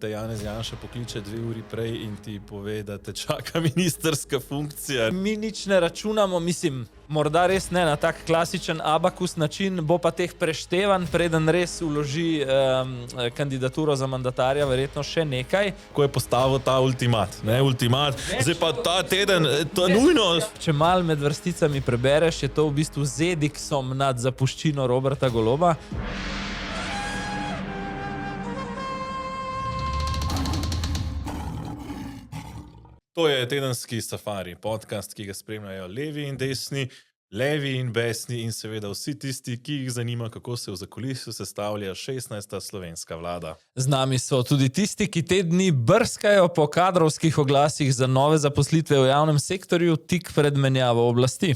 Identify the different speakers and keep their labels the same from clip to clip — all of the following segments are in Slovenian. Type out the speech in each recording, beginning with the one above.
Speaker 1: te Janez Janša pokliče 2 uri prej in ti pove, da te čaka ministerska funkcija.
Speaker 2: Mi nič ne računamo, mislim, morda res ne na tak klasičen abakus način, bo pa teh preštevan, preden res vloži kandidaturo za mandatarja, verjetno še nekaj.
Speaker 1: Ko je postavil ta ultimat, zdaj pa ta teden, to je nujno.
Speaker 2: Če mal med vrsticami prebereš, je to v bistvu z ediksom nad zapuščino Roberta Goloba.
Speaker 1: To je tedenski Safari, podcast, ki ga spremljajo levi in desni, levi in besni in seveda vsi tisti, ki jih zanima, kako se v zakulisju sestavlja 16. slovenska vlada.
Speaker 2: Z nami so tudi tisti, ki te dni brskajo po kadrovskih oglasih za nove zaposlitve v javnem sektorju tik pred menjavo oblasti.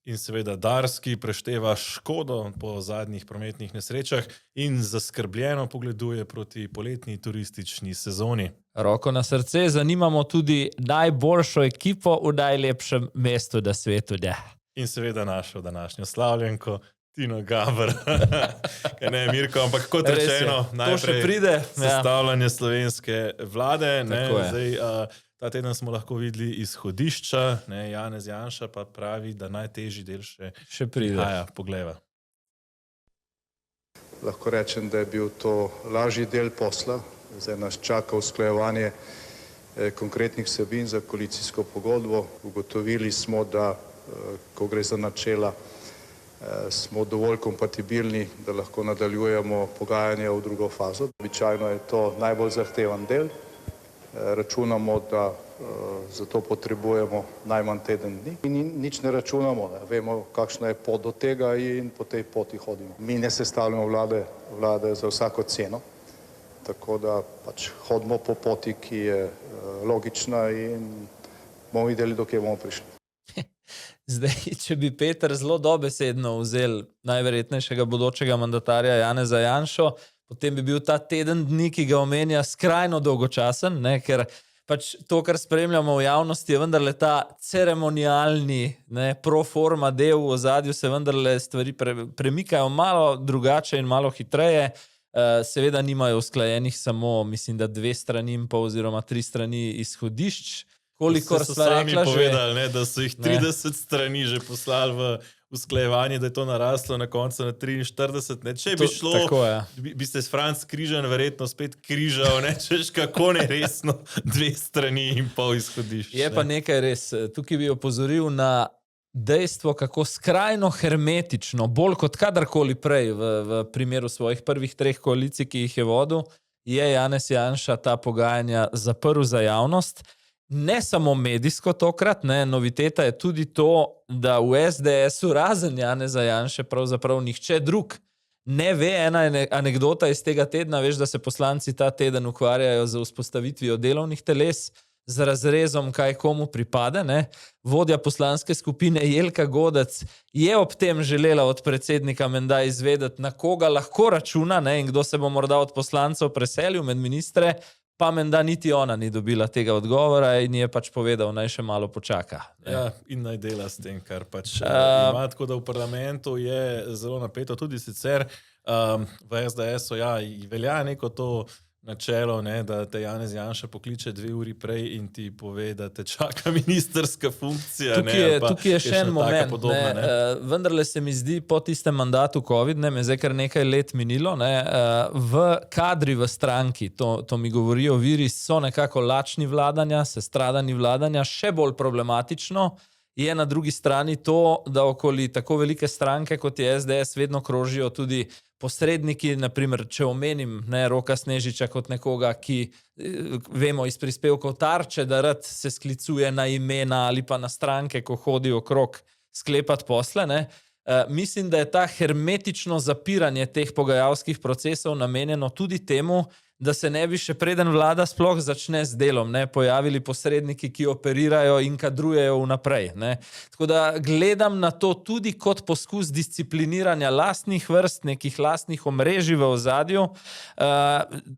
Speaker 1: In seveda Dars, ki prešteva škodo po zadnjih prometnih nesrečah in zaskrbljeno pogleduje proti poletni turistični sezoni.
Speaker 2: Roko na srce, zanimamo tudi najboljšo ekipo v najlepšem mestu na svetu.
Speaker 1: In seveda našo današnjo slavljenko, Tino Gaber. Ne, Mirko, ampak kot rečeno, najprej sestavljanje slovenske vlade. Ta teden smo lahko videli izhodišča, Janez Janša pa pravi, da najtežji del še
Speaker 2: pride.
Speaker 1: Pogleva.
Speaker 3: Lahko rečem, da je bil to lažji del posla. Zdaj nas čaka usklajevanje konkretnih vsebin za koalicijsko pogodbo. Ugotovili smo, da ko gre za načela, smo dovolj kompatibilni, da lahko nadaljujemo pogajanje v drugo fazo. Običajno je to najbolj zahteven del. Računamo, da za to potrebujemo najmanj teden dni. Mi nič ne računamo, vemo, kakšna je pot do tega in po tej poti hodimo. Mi ne sestavljamo vlade za vsako ceno, tako da pač hodimo po poti, ki je logična in bomo videli, do kje bomo prišli.
Speaker 2: Zdaj, če bi Peter zelo dobesedno vzel najverjetnejšega bodočega mandatarja Janeza Janšo, potem bi bil ta teden dni, ki ga omenja, skrajno dolgočasen, ker pač to, kar spremljamo v javnosti, je vendarle ta ceremonialni, pro forma del v ozadju, se vendarle stvari premikajo malo drugače in malo hitreje. Seveda nimajo usklajenih samo, mislim, da 2 strani in pol oziroma 3 strani izhodišč. Kolikor
Speaker 1: so sami povedali, da so jih 30 strani že poslali v usklajevanje, da je to naraslo na koncu na 43. Če bi šlo, bi se s Franc Križan verjetno spet križal, češ kako neresno 2 strani in pol izhodišč.
Speaker 2: Je pa nekaj res. Tukaj bi opozoril na dejstvo, kako skrajno hermetično, bolj kot kadarkoli prej v primeru svojih prvih 3 koalicij, ki jih je vodil, je Janez Janša ta pogajanja zaprl za javnost. Ne samo medijsko tokrat, noviteta je tudi to, da v SDS-u razen Janeza Janše pravzaprav nihče drug ne ve. Ena anekdota iz tega tedna, veš, da se poslanci ta teden ukvarjajo z vzpostavitvijo delovnih teles, z razrezom, kaj komu pripade. Vodja poslanske skupine Jelka Godec je ob tem želela od predsednika menda izvedeti, na koga lahko računa in kdo se bo morda od poslancev preselil med ministre, pa menda niti ona ni dobila tega odgovora in je pač povedal, naj še malo počaka.
Speaker 1: Ja, in naj dela s tem, kar pač ima. Tako da v parlamentu je zelo napeto, tudi sicer v SDS-u velja neko to načelo, da te Janez Janša pokliče 2 uri prej in ti pove, da te čaka ministerska funkcija.
Speaker 2: Tukaj je še en moment. Vendarle se mi zdi po tistem mandatu COVID, me zdaj kar nekaj let minilo, v kadri v stranki, to mi govorijo viri, so nekako lačni vladanja, sestradani vladanja, še bolj problematično je na drugi strani to, da okoli tako velike stranke, kot je SDS, vedno krožijo tudi posredniki, naprimer, če omenim Roka Snežiča kot nekoga, ki vemo iz prispevkov Tarče, da rad se sklicuje na imena ali pa na stranke, ko hodi okrog sklepati posle. Mislim, da je ta hermetično zapiranje teh pogajalskih procesov namenjeno tudi temu, da se ne bi še preden vlada sploh začne z delom, pojavili posredniki, ki operirajo in kadrujejo vnaprej. Tako da gledam na to tudi kot poskus discipliniranja lastnih vrst, nekih lastnih omrežij v ozadju.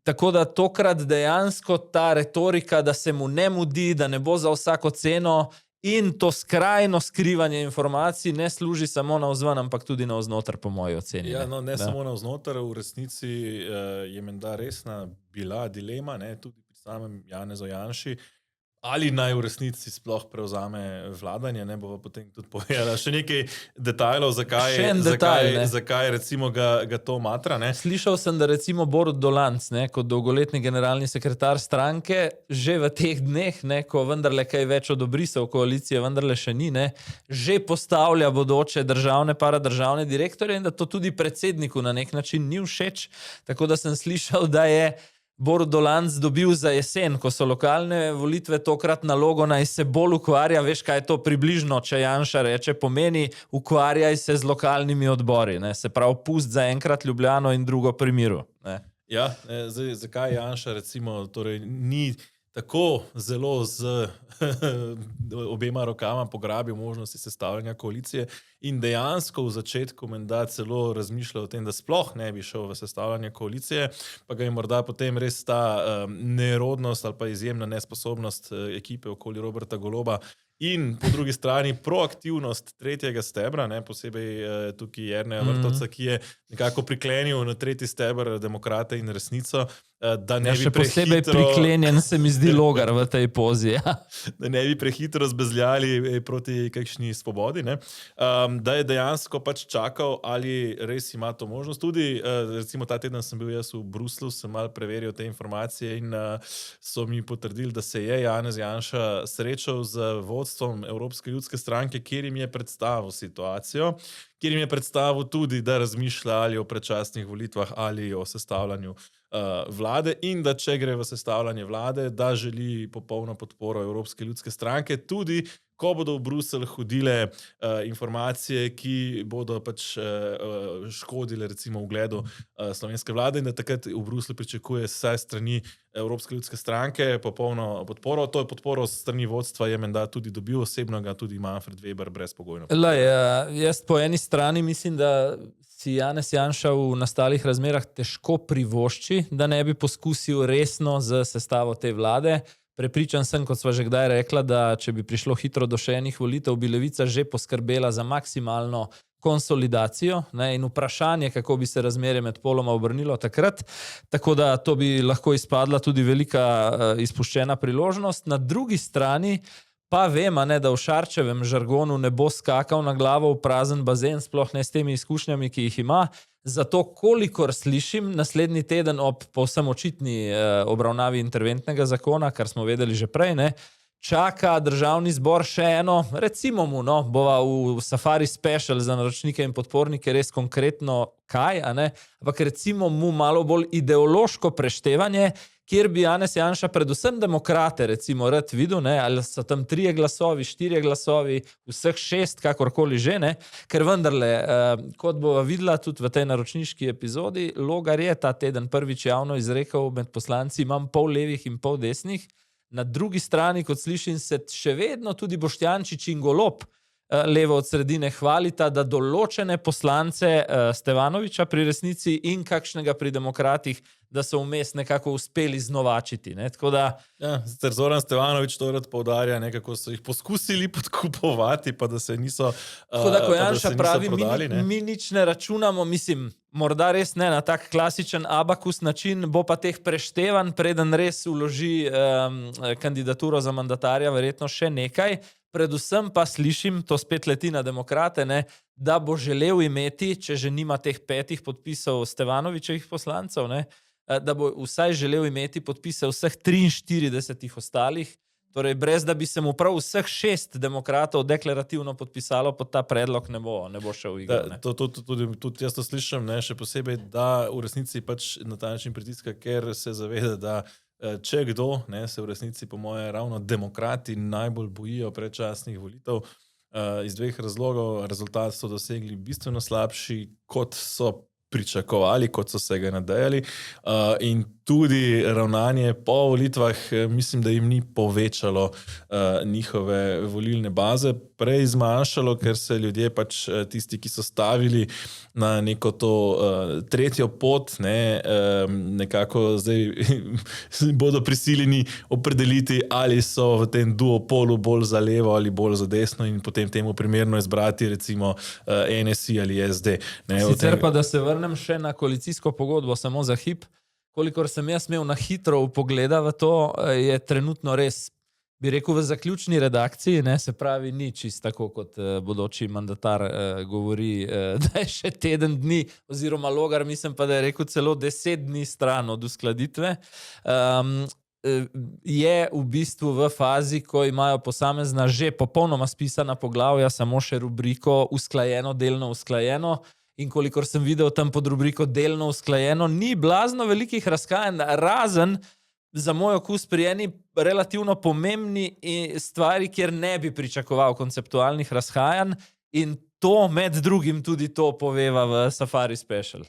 Speaker 2: Tako da tokrat dejansko ta retorika, da se mu ne mudi, da ne bo za vsako ceno, In to skrajno skrivanje informacij ne služi samo navzven, ampak tudi navznoter, po moji oceni.
Speaker 1: Ja, no, ne samo navznoter, v resnici je menda resna bila dilema, ne, tudi pri samem Janezu Janši, ali naj v resnici sploh prevzame vladanje, ne bo potem tudi povedala. Še nekaj detajlov, zakaj recimo ga to matra. Ne?
Speaker 2: Slišal sem, da recimo Borut Dolanc, ne, kot dolgoletni generalni sekretar stranke, že v teh dneh, ne, ko vendarle kaj več od obrisov koalicije vendarle še ni, ne, že postavlja bodoče državne, paradržavne direktorje in da to tudi predsedniku na nek način ni všeč. Tako da sem slišal, da je Borut Dolanc dobil za jesen, ko so lokalne volitve, tokrat nalogo naj se bolj ukvarja, veš kaj je to približno, če Janša reče, pomeni ukvarjaj se z lokalnimi odbori, ne? Se pravi pust za enkrat Ljubljano in drugo pri miru. Ne?
Speaker 1: Ja, zakaj Janša recimo torej ni tako zelo z obema rokama pograbil možnosti sestavljanja koalicije in dejansko v začetku menda celo razmišljal o tem, da sploh ne bi šel v sestavljanje koalicije, pa ga je morda potem res ta nerodnost ali pa izjemna nesposobnost ekipe okoli Roberta Goloba in po drugi strani proaktivnost tretjega stebra, ne, posebej tukaj Jerneja Vrtovca, ki je nekako priklenil na tretji steber demokrate in resnico, da ne bi
Speaker 2: še posebej priklenjen se mi zdi Logar v tej pozi. Ja.
Speaker 1: Da ne bi prehitro zbezljali proti kakšni svobodi. Ne. Da je dejansko pač čakal, ali res ima to možnost. Tudi, recimo ta teden sem bil jaz v Bruslu, sem malo preveril te informacije in so mi potrdili, da se je Janez Janša srečal z vodstvom Evropske ljudske stranke, kjer jim je predstavil situacijo, kjer jim je predstavil tudi, da razmišlja ali o predčasnih volitvah ali o sestavljanju vlade in da če gre v sestavljanje vlade, da želi popolno podporo Evropske ljudske stranke, tudi ko bodo v Bruselj hodile informacije, ki bodo pač škodile recimo ugledu slovenske vlade in da takrat v Bruslju pričakuje vsaj strani Evropske ljudske stranke popolno podporo. To je podporo strani vodstva je menda tudi dobil osebno, ga tudi Manfred Weber brezpogojno.
Speaker 2: Jaz po eni strani mislim, da si Janez Janša v nastalih razmerah težko privošči, da ne bi poskusil resno z sestavo te vlade. Prepričan sem, kot sva že kdaj rekla, da če bi prišlo hitro do še enih volitev, bi Levica že poskrbela za maksimalno konsolidacijo, ne, in vprašanje, kako bi se razmerje med poloma obrnilo takrat. Tako da to bi lahko izpadla tudi velika izpuščena priložnost. Na drugi strani pa vem, ne, da v Šarčevem žargonu ne bo skakal na glavo v prazen bazen, sploh ne s temi izkušnjami, ki jih ima. Zato, kolikor slišim, naslednji teden ob povsem očitni obravnavi interventnega zakona, kar smo vedeli že prej, ne, čaka državni zbor še eno, recimo mu, no, bova v Safari Special za naročnike in podpornike res konkretno kaj, a ne, ampak recimo mu malo bolj ideološko preštevanje, kjer bi Janez Janša predvsem demokrate recimo rad videl, ne, ali so tam 3 glasovi, 4 glasovi, vseh 6, kakorkoli že, ne, ker vendarle, kot bova videla tudi v tej naročniški epizodi, Logar je ta teden prvič javno izrekel med poslanci, imam pol levih in pol desnih, na drugi strani, kot slišim, se še vedno tudi Boštjančič in Golob levo od sredine hvalita, da določene poslance Stevanovića pri resnici in kakšnega pri demokratih, da so vmes nekako uspeli znovačiti. Ne? Tako da...
Speaker 1: Ja, Zoran Stevanović to rad poudarja, nekako so jih poskusili podkupovati, pa da se niso
Speaker 2: tako da, ko Janša pravi,
Speaker 1: prodali,
Speaker 2: mi nič ne računamo, mislim, morda res ne na tak klasičen abakus način, bo pa teh preštevan, preden res vloži kandidaturo za mandatarja, verjetno še nekaj. Predvsem pa slišim, to spet leti na demokrate, ne, da bo želel imeti, če že nima teh 5 podpisov Stevanovićevih poslancev, ne, da bo vsaj želel imeti podpise vseh 43 ostalih, torej brez da bi se mu prav vseh 6 demokratov deklarativno podpisalo pod ta predlog, ne bo šel v igro.
Speaker 1: Tudi jaz to slišim, ne, še posebej, da v resnici pač na ta način pritiska, ker se zaveda, da če kdo, ne, se v resnici po moje ravno demokrati najbolj bojijo predčasnih volitev iz 2 razlogov. Rezultat so dosegli bistveno slabši, kot so pričakovali, kot so se ga nadejali in tudi ravnanje po volitvah mislim, da jim ni povečalo njihove volilne baze. prej zmanjšalo, ker se ljudje pač tisti, ki so stavili na neko to tretjo pot, nekako zdaj bodo prisiljeni opredeliti, ali so v tem duopolu bolj za levo ali bolj za desno in potem temu primerno izbrati recimo NSI ali SD.
Speaker 2: Sicer pa, da se vrnem še na koalicijsko pogodbo, samo za hip, kolikor sem jaz imel na hitro pogleda v to, je trenutno res, bi rekel, v zaključni redakciji, se pravi ni čisto tako, kot bodoči mandatar govori, da je še teden dni, oziroma Logar, mislim pa, da je rekel celo 10 dni stran od uskladitve. Je v bistvu v fazi, ko imajo posamezna že popolnoma spisana poglavja, samo še rubriko usklajeno, delno usklajeno. In kolikor sem videl tam pod rubriko delno usklajeno, ni blazno velikih razhajanj, razen za moj okus pri eni relativno pomembni stvari, kjer ne bi pričakoval konceptualnih razhajanj, in to med drugim tudi to poveva v Safari Special.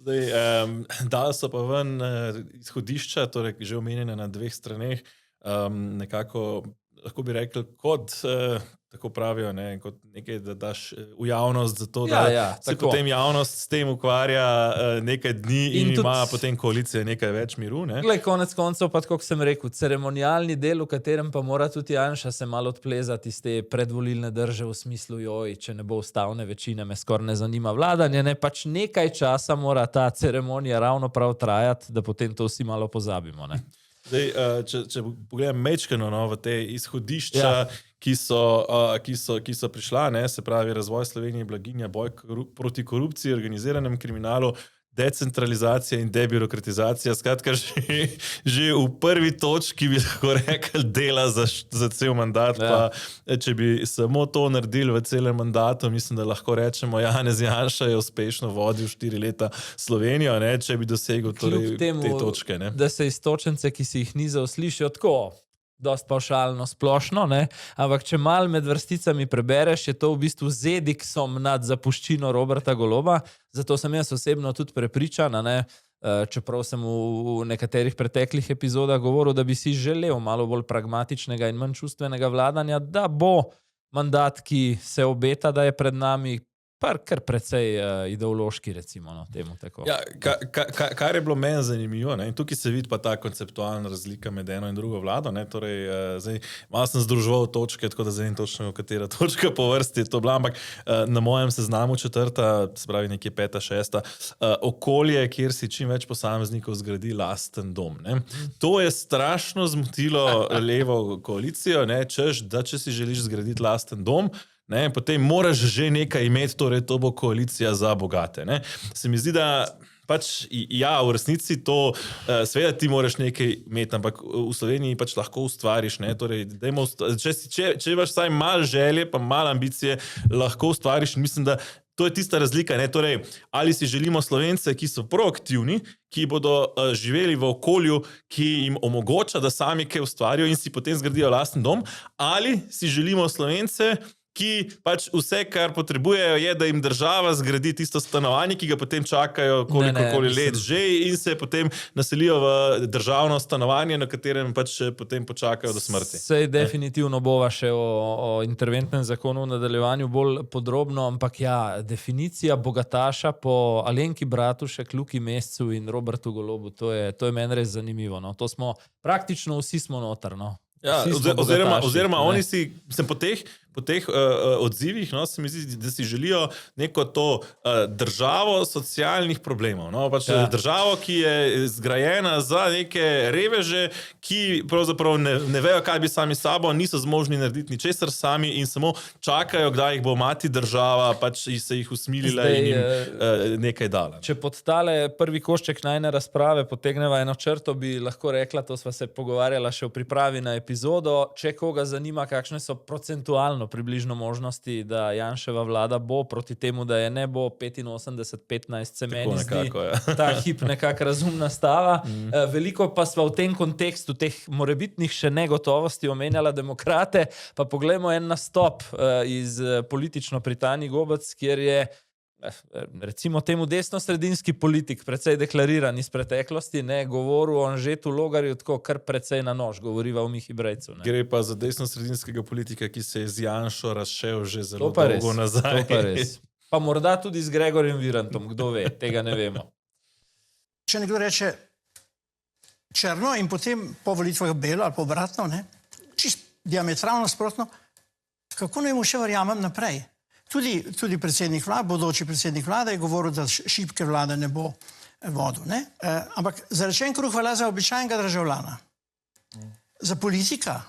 Speaker 1: Dali so pa ven izhodišča, torej že omenjene na 2 straneh, nekako, lahko bi rekel, kot tako pravijo, kot nekaj, da daš v javnost za to, da se potem javnost s tem ukvarja nekaj dni in ima potem koalicija nekaj več miru.
Speaker 2: Glej, konec koncev, pa tako sem rekel, ceremonialni del, v katerem pa mora tudi Janša se malo odplezati iz te predvolilne drže v smislu, če ne bo ustavne večine, me skoraj ne zanima vladanje, pač nekaj časa mora ta ceremonija ravno prav trajati, da potem to vsi malo pozabimo.
Speaker 1: Zdaj, če pogledam mečkano v te izhodišča, ki so prišla, se pravi razvoj Slovenije, blaginja, boj proti korupciji, organiziranem kriminalu, decentralizacija in debirokratizacija. Skratka, že v prvi točki bi lahko rekel dela za cel mandat. Pa, če bi samo to naredili v celem mandatu, mislim, da lahko rečemo, Janez Janša je uspešno vodil 4 leta Slovenijo, če bi dosegel te točke.
Speaker 2: Da se iztočence, ki si jih nizal, slišijo tako dosti pavšalno, splošno, ampak če malo med vrsticami prebereš, je to v bistvu z ediksom nad zapuščino Roberta Goloba, zato sem jaz osebno tudi prepričan, čeprav sem v nekaterih preteklih epizodah govoril, da bi si želel malo bolj pragmatičnega in manj čustvenega vladanja, da bo mandat, ki se obeta, da je pred nami, kar precej ideološki, recimo, temu tako.
Speaker 1: Ja, kar je bilo meni zanimivo, in tukaj se vidi pa ta konceptualna razlika med eno in drugo vlado, torej, zdaj, malo sem združeval točke, tako da zdaj točno, katera točka po vrsti je to bila, ampak na mojem seznamu 4., se pravi nekje 5., 6., okolje, kjer si čim več posameznikov zgradi lasten dom. To je strašno zmotilo levo koalicijo, češ, da če si želiš zgraditi lasten dom, potem moraš že nekaj imeti, torej to bo koalicija za bogate. Se mi zdi, da pač, v resnici to, seveda ti moraš nekaj imeti, ampak v Sloveniji pač lahko ustvariš. Torej, če imaš vsaj malo želje, pa malo ambicije, lahko ustvariš in mislim, da to je tista razlika. Torej, ali si želimo Slovence, ki so proaktivni, ki bodo živeli v okolju, ki jim omogoča, da sami kaj ustvarijo in si potem zgradijo lasten dom, ali si želimo Slovence, ki pač vse, kar potrebujejo, je, da jim država zgradi tisto stanovanje, ki ga potem čakajo kolikokoli let že in se potem naselijo v državno stanovanje, na katerem pač potem počakajo do smrti.
Speaker 2: Sej definitivno bova še o interventnem zakonu v nadaljevanju bolj podrobno, ampak definicija bogataša po Alenki Bratušek, Luki Mescu in Robertu Golobu, to je meni res zanimivo. To smo, praktično vsi smo noter,
Speaker 1: oziroma oni si, po teh odzivih, se mi zdi, da si želijo neko to državo socialnih problemov. Pač državo, ki je zgrajena za neke reveže, ki pravzaprav ne vejo, kaj bi sami sabo, niso zmožni narediti ničesar sami in samo čakajo, kdaj jih bo mati država, pač se jih usmilila in jim nekaj dala.
Speaker 2: Če pod tale prvi košček najne razprave potegneva eno črto, bi lahko rekla, to sva se pogovarjala še v pripravi na epizodo, če koga zanima, kakšne so procentualno približno možnosti, da Janševa vlada bo proti temu, da je ne bo 85-15, se meni zdi ta hip nekako razumna stava. Veliko pa sva v tem kontekstu teh morebitnih še negotovosti omenjala demokrate, pa poglejmo en nastop iz politično pri Tanji Gobec, kjer je recimo temu desno-sredinski politik, precej deklariran iz preteklosti, ne, govoril o Anžetu Logarju tako kar precej na nož, govoriva o Mihi Brejcu. Ne.
Speaker 1: Gre pa za desno-sredinskega politika, ki se je z Janšo razšel že zelo dolgo nazaj.
Speaker 2: To pa res. Pa morda tudi z Gregorjem Virantom, kdo ve, tega ne vemo.
Speaker 4: Če nekdo reče črno in potem po volitvah belo ali povratno, čist diametralno sprotno, kako naj mu še verjamem naprej? Tudi predsednik vlade, bodoči predsednik vlade je govoril, da šibke vlade ne bo vodil. Ampak zarečen kruh velja za običajnega državljana. Za politika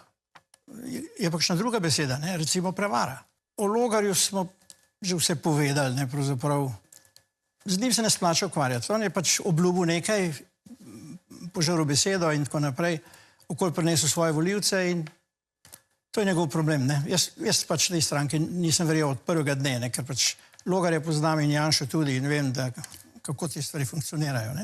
Speaker 4: je pa kakšna druga beseda, recimo prevara. O Logarju smo že vse povedali, pravzaprav. Z njim se ne splača ukvarjati. On je pač obljubil nekaj, požaril besedo in tako naprej, okoli prinesel svoje volivce in to je njegov problem. Jaz pač tej stranki nisem verjel od prvega dne, ker pač Logarja poznam in Janšo tudi in vem, kako te stvari funkcionirajo.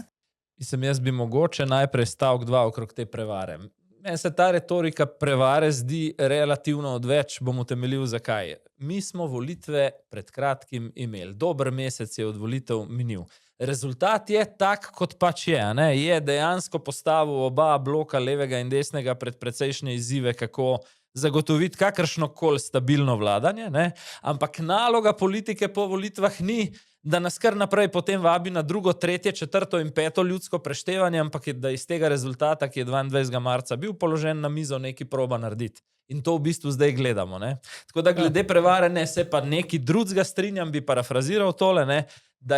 Speaker 2: Jaz bi mogoče najprej stavek 2 okrog te prevare. Meni se ta retorika prevare zdi relativno odveč, bom utemeljil zakaj. Mi smo volitve pred kratkim imeli. Dober mesec je od volitev minil. Rezultat je tak, kot pač je. Je dejansko postavil oba bloka levega in desnega pred precejšnje izzive, kako zagotoviti kakršnokoli stabilno vladanje, ampak naloga politike po volitvah ni, da nas kar naprej potem vabi na 2., 3., 4. in 5. ljudsko preštevanje, ampak je, da iz tega rezultata, ki je 22. marca bil položen na mizo, neki proba narediti. In to v bistvu zdaj gledamo. Tako da glede prevare se pa neki drugega strinjam, bi parafraziral tole, da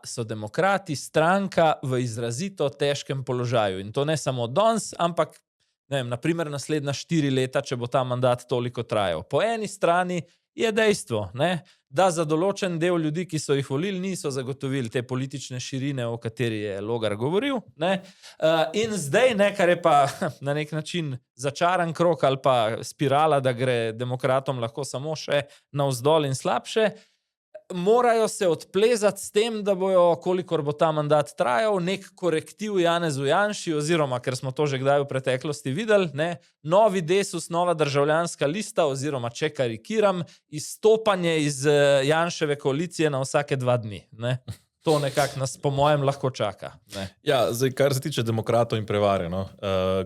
Speaker 2: so demokrati stranka v izrazito težkem položaju. In to ne samo danes, ampak naprimer naslednja 4 leta, če bo ta mandat toliko trajal. Po eni strani je dejstvo, da za določen del ljudi, ki so jih volili, niso zagotovili te politične širine, o kateri je Logar govoril. In zdaj, kar je pa na nek način začaran krog ali pa spirala, da gre demokratom lahko samo še navzdol in slabše, morajo se odplezati s tem, da bojo, kolikor bo ta mandat trajal, nek korektiv Janezu Janši, oziroma, ker smo to že kdaj v preteklosti videli, novi Desus, nova državljanska lista, oziroma, če karikiram, izstopanje iz Janševe koalicije na vsake 2 dni. To nekako nas, po mojem, lahko čaka.
Speaker 1: Ja, zdaj, kar se tiče demokratov in prevare,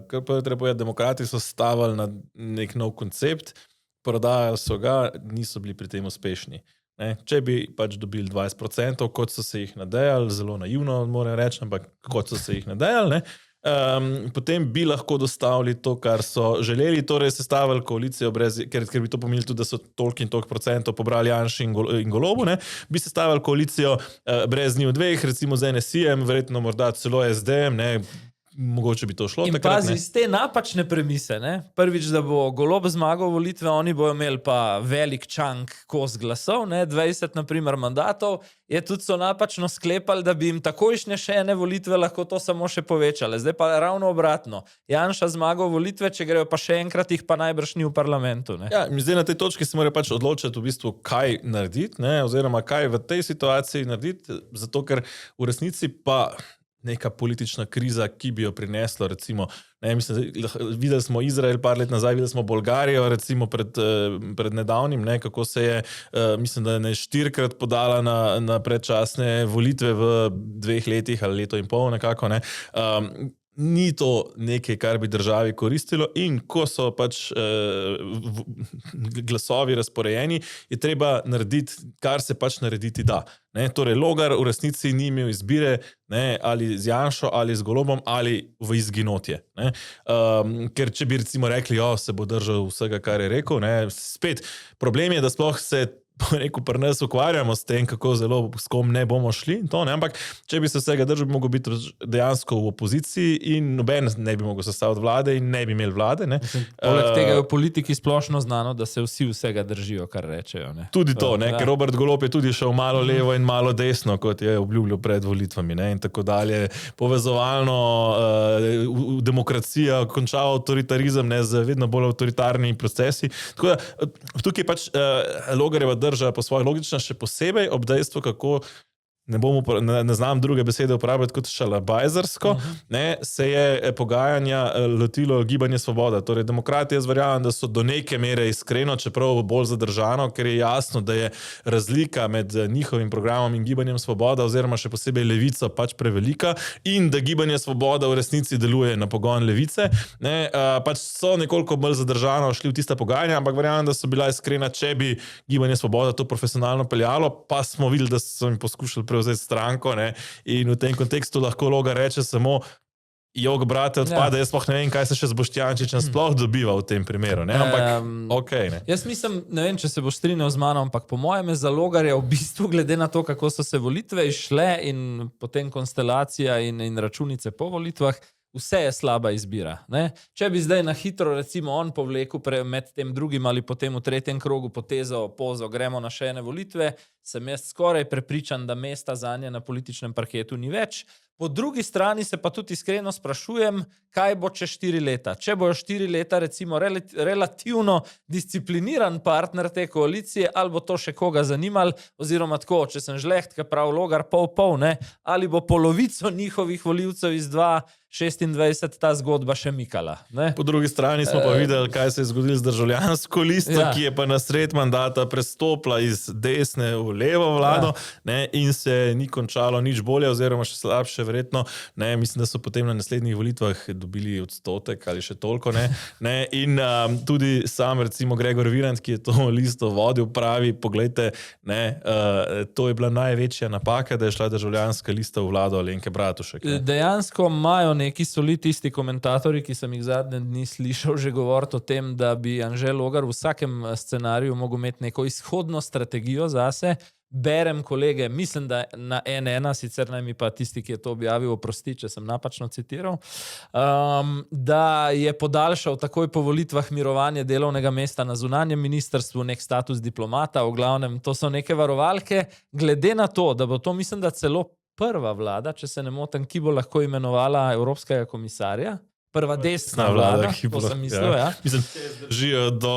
Speaker 1: kar pa je treba, demokrati so stavili na nek nov koncept, prodajali so ga, niso bili pri tem uspešni. Če bi pač dobili 20%, kot so se jih nadejali, zelo naivno moram reči, ampak kot so se jih nadejali, potem bi lahko dostavili to, kar so želeli, torej sestavili koalicijo, ker bi to pomenili tudi, da so toliko in toliko procentov pobrali Janši in Golobu, bi sestavili koalicijo brez njih 2, recimo z NSI-jem, verjetno morda celo SD-jem, mogoče bi to šlo.
Speaker 2: In
Speaker 1: takrat,
Speaker 2: pazi, iz te napačne premise, prvič, da bo Golob zmagal volitve, oni bojo imeli pa velik čank kos glasov, 20 naprimer mandatov, tudi so napačno sklepali, da bi jim takojšnje še ene volitve lahko to samo še povečale. Zdaj pa ravno obratno. Janša zmagal volitve, če grejo pa še enkrat, jih pa najbrž ni v parlamentu.
Speaker 1: Ja, zdaj na tej točki se morajo pač odločiti v bistvu, kaj narediti, oziroma kaj v tej situaciji narediti, zato ker v resnici pa neka politična kriza, ki bi jo prineslo, recimo, videli smo Izrael par let nazaj, videli smo Bolgarijo, recimo pred nedavnim, kako se je, mislim, da je 4-krat podala na predčasne volitve v 2 letih ali leto in pol nekako, Ni to nekaj, kar bi državi koristilo, in ko so pač glasovi razporejeni, je treba narediti, kar se pač narediti da. Torej, Logar v resnici ni imel izbire, ali z Janšo, ali z Golobom, ali v izginotje. Ker če bi recimo rekli, se bo držal vsega, kar je rekel, spet problem je, da sploh se pri nas ukvarjamo s tem, kako zelo s kom ne bomo šli in to, ampak če bi se vsega držal, bi mogel biti dejansko v opoziciji in noben ne bi mogel sestaviti vlade in ne bi imeli vlade.
Speaker 2: Poleg tega je v politiki splošno znano, da se vsi vsega držijo, kar rečejo.
Speaker 1: Tudi to, ker Robert Golob je tudi šel malo levo in malo desno, kot je obljubljal pred volitvami, in tako dalje. Povezovalno demokracija konča avtoritarizem, z vedno bolj avtoritarnimi procesi. Tako da tukaj pač Logarjeva drža po svoje logična, še posebej ob dejstvu, kako ne znam druge besede uporabljati kot šalabajzersko, se je pogajanja lotilo Gibanje Svoboda. Torej, demokrati, jaz verjamem, da so do neke mere iskreno, čeprav bolj zadržano, ker je jasno, da je razlika med njihovim programom in Gibanjem Svoboda, oziroma še posebej Levico, pač prevelika in da Gibanje Svoboda v resnici deluje na pogon Levice. Pač so nekoliko bolj zadržano šli v tista pogajanja, ampak verjamem, da so bila iskrena, če bi Gibanje Svoboda to profesionalno peljalo, pa smo videli, da so jim poskušali prevzeti stranko, ne? In v tem kontekstu lahko Logar reče samo, jog, brate, odpade, jaz sploh ne vem, kaj se še z Boštjančičem sploh dobiva v tem primeru, ne? Ampak, okej, ne.
Speaker 2: Jaz mislim, ne vem, če se boš strinjal z mano, ampak po mojem je za Logarja v bistvu, glede na to, kako so se volitve išle in potem konstelacija in računice po volitvah, vse je slaba izbira. Ne? Če bi zdaj na hitro, recimo, on povlekel med tem drugim ali potem v tretjem krogu potezo, gremo na še ene volitve, sem jaz skoraj prepričan, da mesta zanje na političnem parketu ni več. Po drugi strani se pa tudi iskreno sprašujem, kaj bo čez 4 leta. Če bojo 4 leta recimo relativno discipliniran partner te koalicije, ali bo to še koga zanimalo, oziroma tako, če sem žleht, ki prav Logar pol, ne, ali bo polovico njihovih volivcev iz 2026 ta zgodba še mikala. Ne?
Speaker 1: Po drugi strani smo pa videli, kaj se je zgodilo z državljansko listo, ki je pa na sred mandata prestopila iz desne v levo vlado, ne, in se ni končalo nič bolje, oziroma še slabše verjetno. Ne, mislim, da so potem na naslednjih volitvah dobili odstotek ali še toliko. Ne, in tudi sam recimo Gregor Virant, ki je to listo vodil, pravi, poglejte, ne, to je bila največja napaka, da je šla državljanska lista v vlado Alenke Bratušek. Ne.
Speaker 2: Dejansko imajo neki soli tisti komentatorji, ki sem jih zadnje dni slišal že govoriti o tem, da bi Anže Logar v vsakem scenariju mogel imeti neko izhodno strategijo zase. Berem kolege, mislim, da na N1, sicer naj mi pa tisti, ki je to objavil, oprosti, če sem napačno citiral, da je podaljšal takoj po volitvah mirovanje delovnega mesta na zunanjem ministrstvu, nek status diplomata, v glavnem, to so neke varovalke, glede na to, da bo to, mislim, da celo prva vlada, če se ne motim, ki bo lahko imenovala evropskega komisarja, prva desna vlada, to sem mislil, ja.
Speaker 1: Mislim, zdržijo do...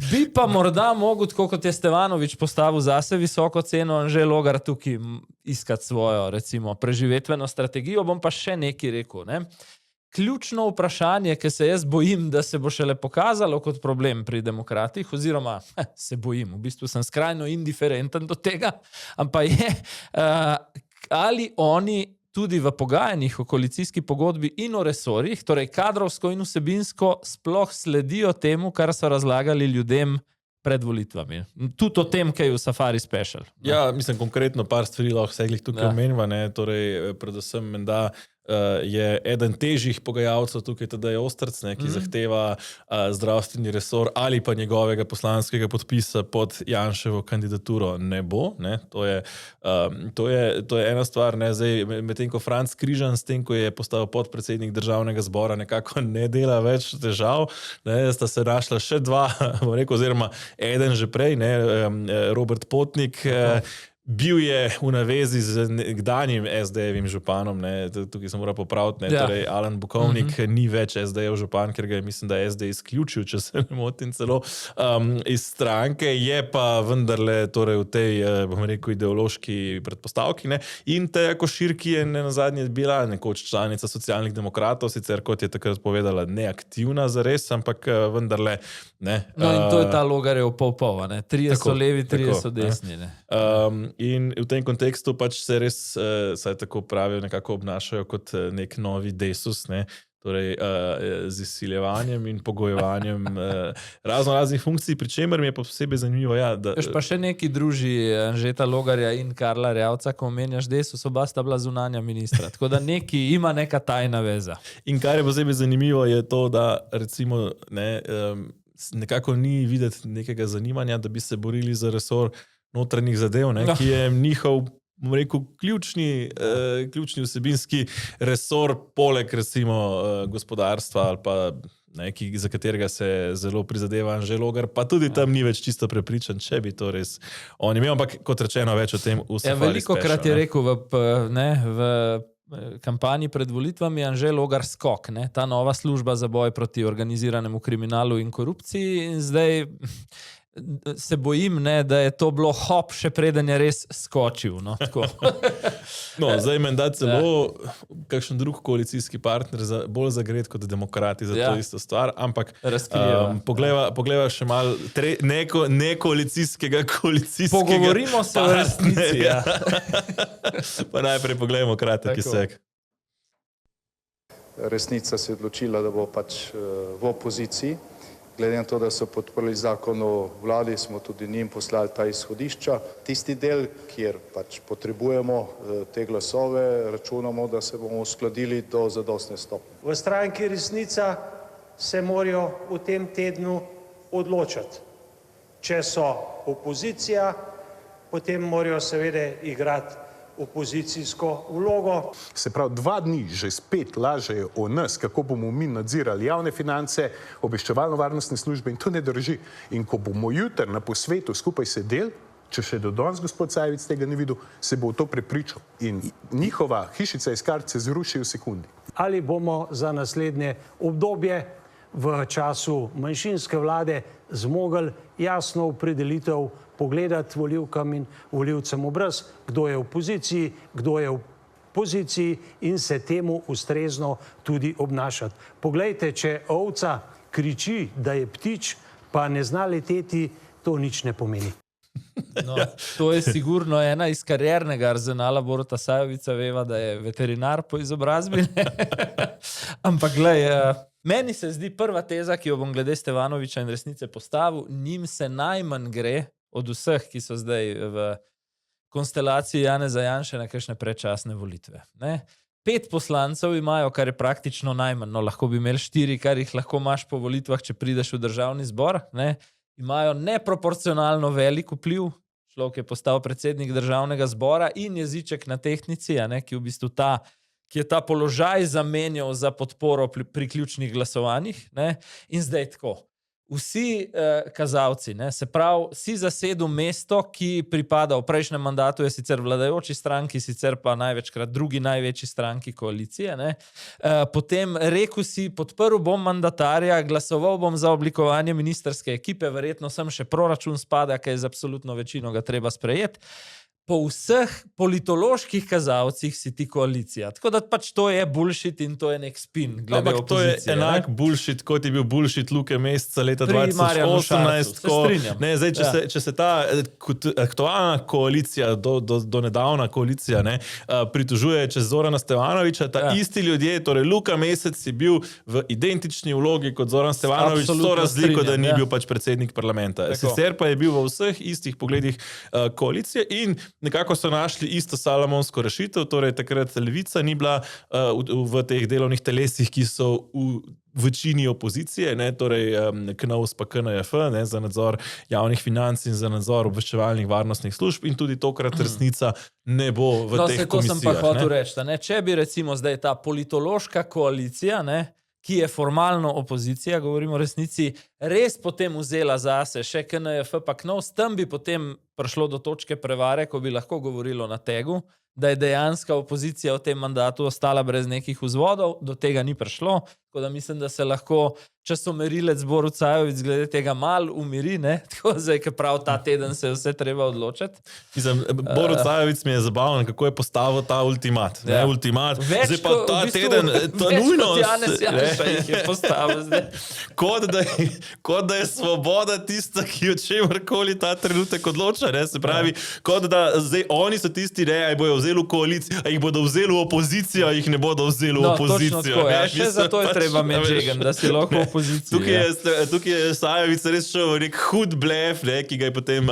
Speaker 2: Bi pa morda mogel, tako kot je Stevanovič postavil zase visoko ceno, Anže Logar tukaj iskati svojo, recimo, preživetveno strategijo, bom pa še nekaj rekel, ne. Ključno vprašanje, ki se jaz bojim, da se bo šele pokazalo kot problem pri demokratih, oziroma se bojim, v bistvu sem skrajno indiferenten do tega, ampak je, ali oni tudi v pogajanjih o koalicijski pogodbi in o resorjih, torej kadrovsko in vsebinsko, sploh sledijo temu, kar so razlagali ljudem pred volitvami. Tudi o tem, kaj je v Safari Special.
Speaker 1: Ja, mislim, konkretno par stvari lahko se jih tukaj omenjava, ne, torej predvsem menda je eden težjih pogajalcev tukaj Tadej Ostrc, ne, ki zahteva zdravstveni resor ali pa njegovega poslanskega podpisa pod Janševo kandidaturo ne bo. Ne. To je ena stvar. Ne. Zdaj, medtem ko Franc Križan s tem, ko je postal podpredsednik državnega zbora, nekako ne dela več težav, ne, sta se našla še dva, oziroma eden že prej, ne, Robert Potnik, bil je v navezi z nekdanjim SD-jevim županom, ne, tukaj se mora popraviti, ne, torej Alan Bukovnik ni več SD-jev župan, ker ga je, mislim, da je SD izključil, če se ne motim celo, iz stranke, je pa vendarle torej v tej, bom rekel, ideološki predpostavki, ne, in Teja Košir, ki je nazadnje bila nekoč članica Socialnih demokratov, sicer kot je takrat povedala, neaktivna zares, ampak vendarle, ne.
Speaker 2: No in to je ta Logarjev pol, ne, 3 so levi, 3 so desni, ne.
Speaker 1: In v tem kontekstu pač se res, saj tako pravijo, nekako obnašajo kot nek novi Desus, ne, torej z izsiljevanjem in pogojevanjem raznih funkcij, pri čemer mi je pa posebej zanimivo, ja, da...
Speaker 2: Veš pa še neki druži Anžeta Logarja in Karla Reavca, ko omenjaš Desus, oba sta bila zunanja ministra, tako da neki ima neka tajna veza.
Speaker 1: In kar je posebej zanimivo je to, da recimo, ne, nekako ni videti nekega zanimanja, da bi se borili za resor notranjih zadev, ne, ki je njihov, bom rekel, ključni vsebinski resor, poleg recimo gospodarstva ali pa neki, za katerega se zelo prizadeva Anže Logar, pa tudi tam ni več čisto prepričan, če bi to res on imel, ampak kot rečeno več o tem v Safari Special.
Speaker 2: Velikokrat je rekel v kampanji pred volitvami Anže Logar skok, ne, ta nova služba za boj proti organiziranemu kriminalu in korupciji, in zdaj se bojim, ne, da je to bilo hop, še preden je res skočil. No,
Speaker 1: zdaj menda celo kakšen drug koalicijski partner bolj zagret kot demokrati za to isto stvar, ampak poglejva še malo nekoalicijskega koalicijskega
Speaker 2: Pogovorimo se o resnici.
Speaker 1: Pa najprej poglejmo kratek izsek.
Speaker 3: Resnica se je odločila, da bo pač v opoziciji. Glede na to, da so podprli zakon o vladi, smo tudi njim poslali ta izhodišča. Tisti del, kjer pač potrebujemo te glasove, računamo, da se bomo uskladili do zadostne stopnje.
Speaker 5: V stranki Resnica se morajo v tem tednu odločiti. Če so opozicija, potem morajo seveda igrati opozicijsko vlogo.
Speaker 6: Se pravi, 2 dni že spet lažejo o nas, kako bomo mi nadzirali javne finance, obveščevalno-varnostne službe in to ne drži. In ko bomo jutri na posvetu skupaj sedeli, če še do danes gospod Sajovic tega ne videl, se bo v to prepričal. In njihova hišica iz kart se zruši v sekundi.
Speaker 5: Ali bomo za naslednje obdobje v času manjšinske vlade zmogli jasno opredelitev, pogledati volivkam in volivcem obraz, kdo je v opoziciji, kdo je v poziciji in se temu ustrezno tudi obnašati. Poglejte, če ovca kriči, da je ptič, pa ne zna leteti, to nič ne pomeni.
Speaker 2: No, to je sigurno ena iz kariernega arzenala Boruta Sajovica, veva, da je veterinar po izobrazbi. Ampak glej, meni se zdi prva teza, ki jo bom glede Stevanovića in Resnice postavil, njim se najmanj gre od vseh, ki so zdaj v konstelaciji Janeza Janše na kakšne predčasne volitve. 5 poslancev imajo, kar je praktično najmanj, no lahko bi imeli 4, kar jih lahko imaš po volitvah, če prideš v državni zbor, imajo neproporcionalno velik vpliv, človek je postal predsednik državnega zbora in jeziček na tehtnici, ki v bistvu ki je ta položaj zamenjal za podporo pri ključnih glasovanjih, in zdaj tako. Vsi kazalci, se pravi, si zasedel mesto, ki pripada v prejšnjem mandatu, je sicer vladajoči stranki, sicer pa največkrat drugi največji stranki koalicije. Potem rekel si, podprl bom mandatarja, glasoval bom za oblikovanje ministrske ekipe, verjetno sem še proračun spada, ki je z absolutno večino ga treba sprejeti. Po vseh politoloških kazalcih si ti koalicija. Tako da pač to je bullshit in to je nek spin glede opozicije.
Speaker 1: To je enak bullshit, kot je bil bullshit Luke Mesca leta 2018. Zdaj, če se ta aktualna koalicija, do nedavna koalicija, pritožuje čez Zorana Stevanovića, isti ljudje, torej Luka Mesec je bil v identični vlogi kot Zoran Stevanović, s to razliko, da ni bil pač predsednik parlamenta. Sicer pa je bil v vseh istih pogledih koalicije in nekako so našli isto salomonsko rešitev, torej takrat Levica ni bila v teh delovnih telesih, ki so v večini opozicije, torej KNOVS pa KNJF, za nadzor javnih financ in za nadzor obveščevalnih varnostnih služb in tudi tokrat Resnica ne bo v teh komisijah.
Speaker 2: To sem pa hotel reči, če bi recimo zdaj ta politološka koalicija, ki je formalno opozicija, govorimo o Resnici, res potem vzela zase še KNJF pa KNOVS, tam bi potem prišlo do točke prevare, ko bi lahko govorilo na tegu, da je dejanska opozicija v tem mandatu ostala brez nekih vzvodov, do tega ni prišlo, tako da mislim, da se lahko časomerilec Borut Sajovic glede tega mal umiri, tako zdaj, ker prav ta teden se vse treba odločiti.
Speaker 1: Borut Sajovic mi je zabaven, kako je postavil ta ultimat. Ultimat, zdaj pa ta teden, to je nujno.
Speaker 2: Janez Janša jih je postavil zdaj.
Speaker 1: Kot da je svoboda tista, ki o čemerkoli ta trenutek odloča, se pravi, kot da zdaj oni so tisti, aj bojo vzeli v koalicijo, a jih bodo vzeli v opozicijo, a jih ne bodo vzeli v opozicijo.
Speaker 2: Točno tako, še zato je treba imeti žegen, da si lahko v opoziciji.
Speaker 1: Tukaj je Sajovic res šel v nek hud blef, ki ga je potem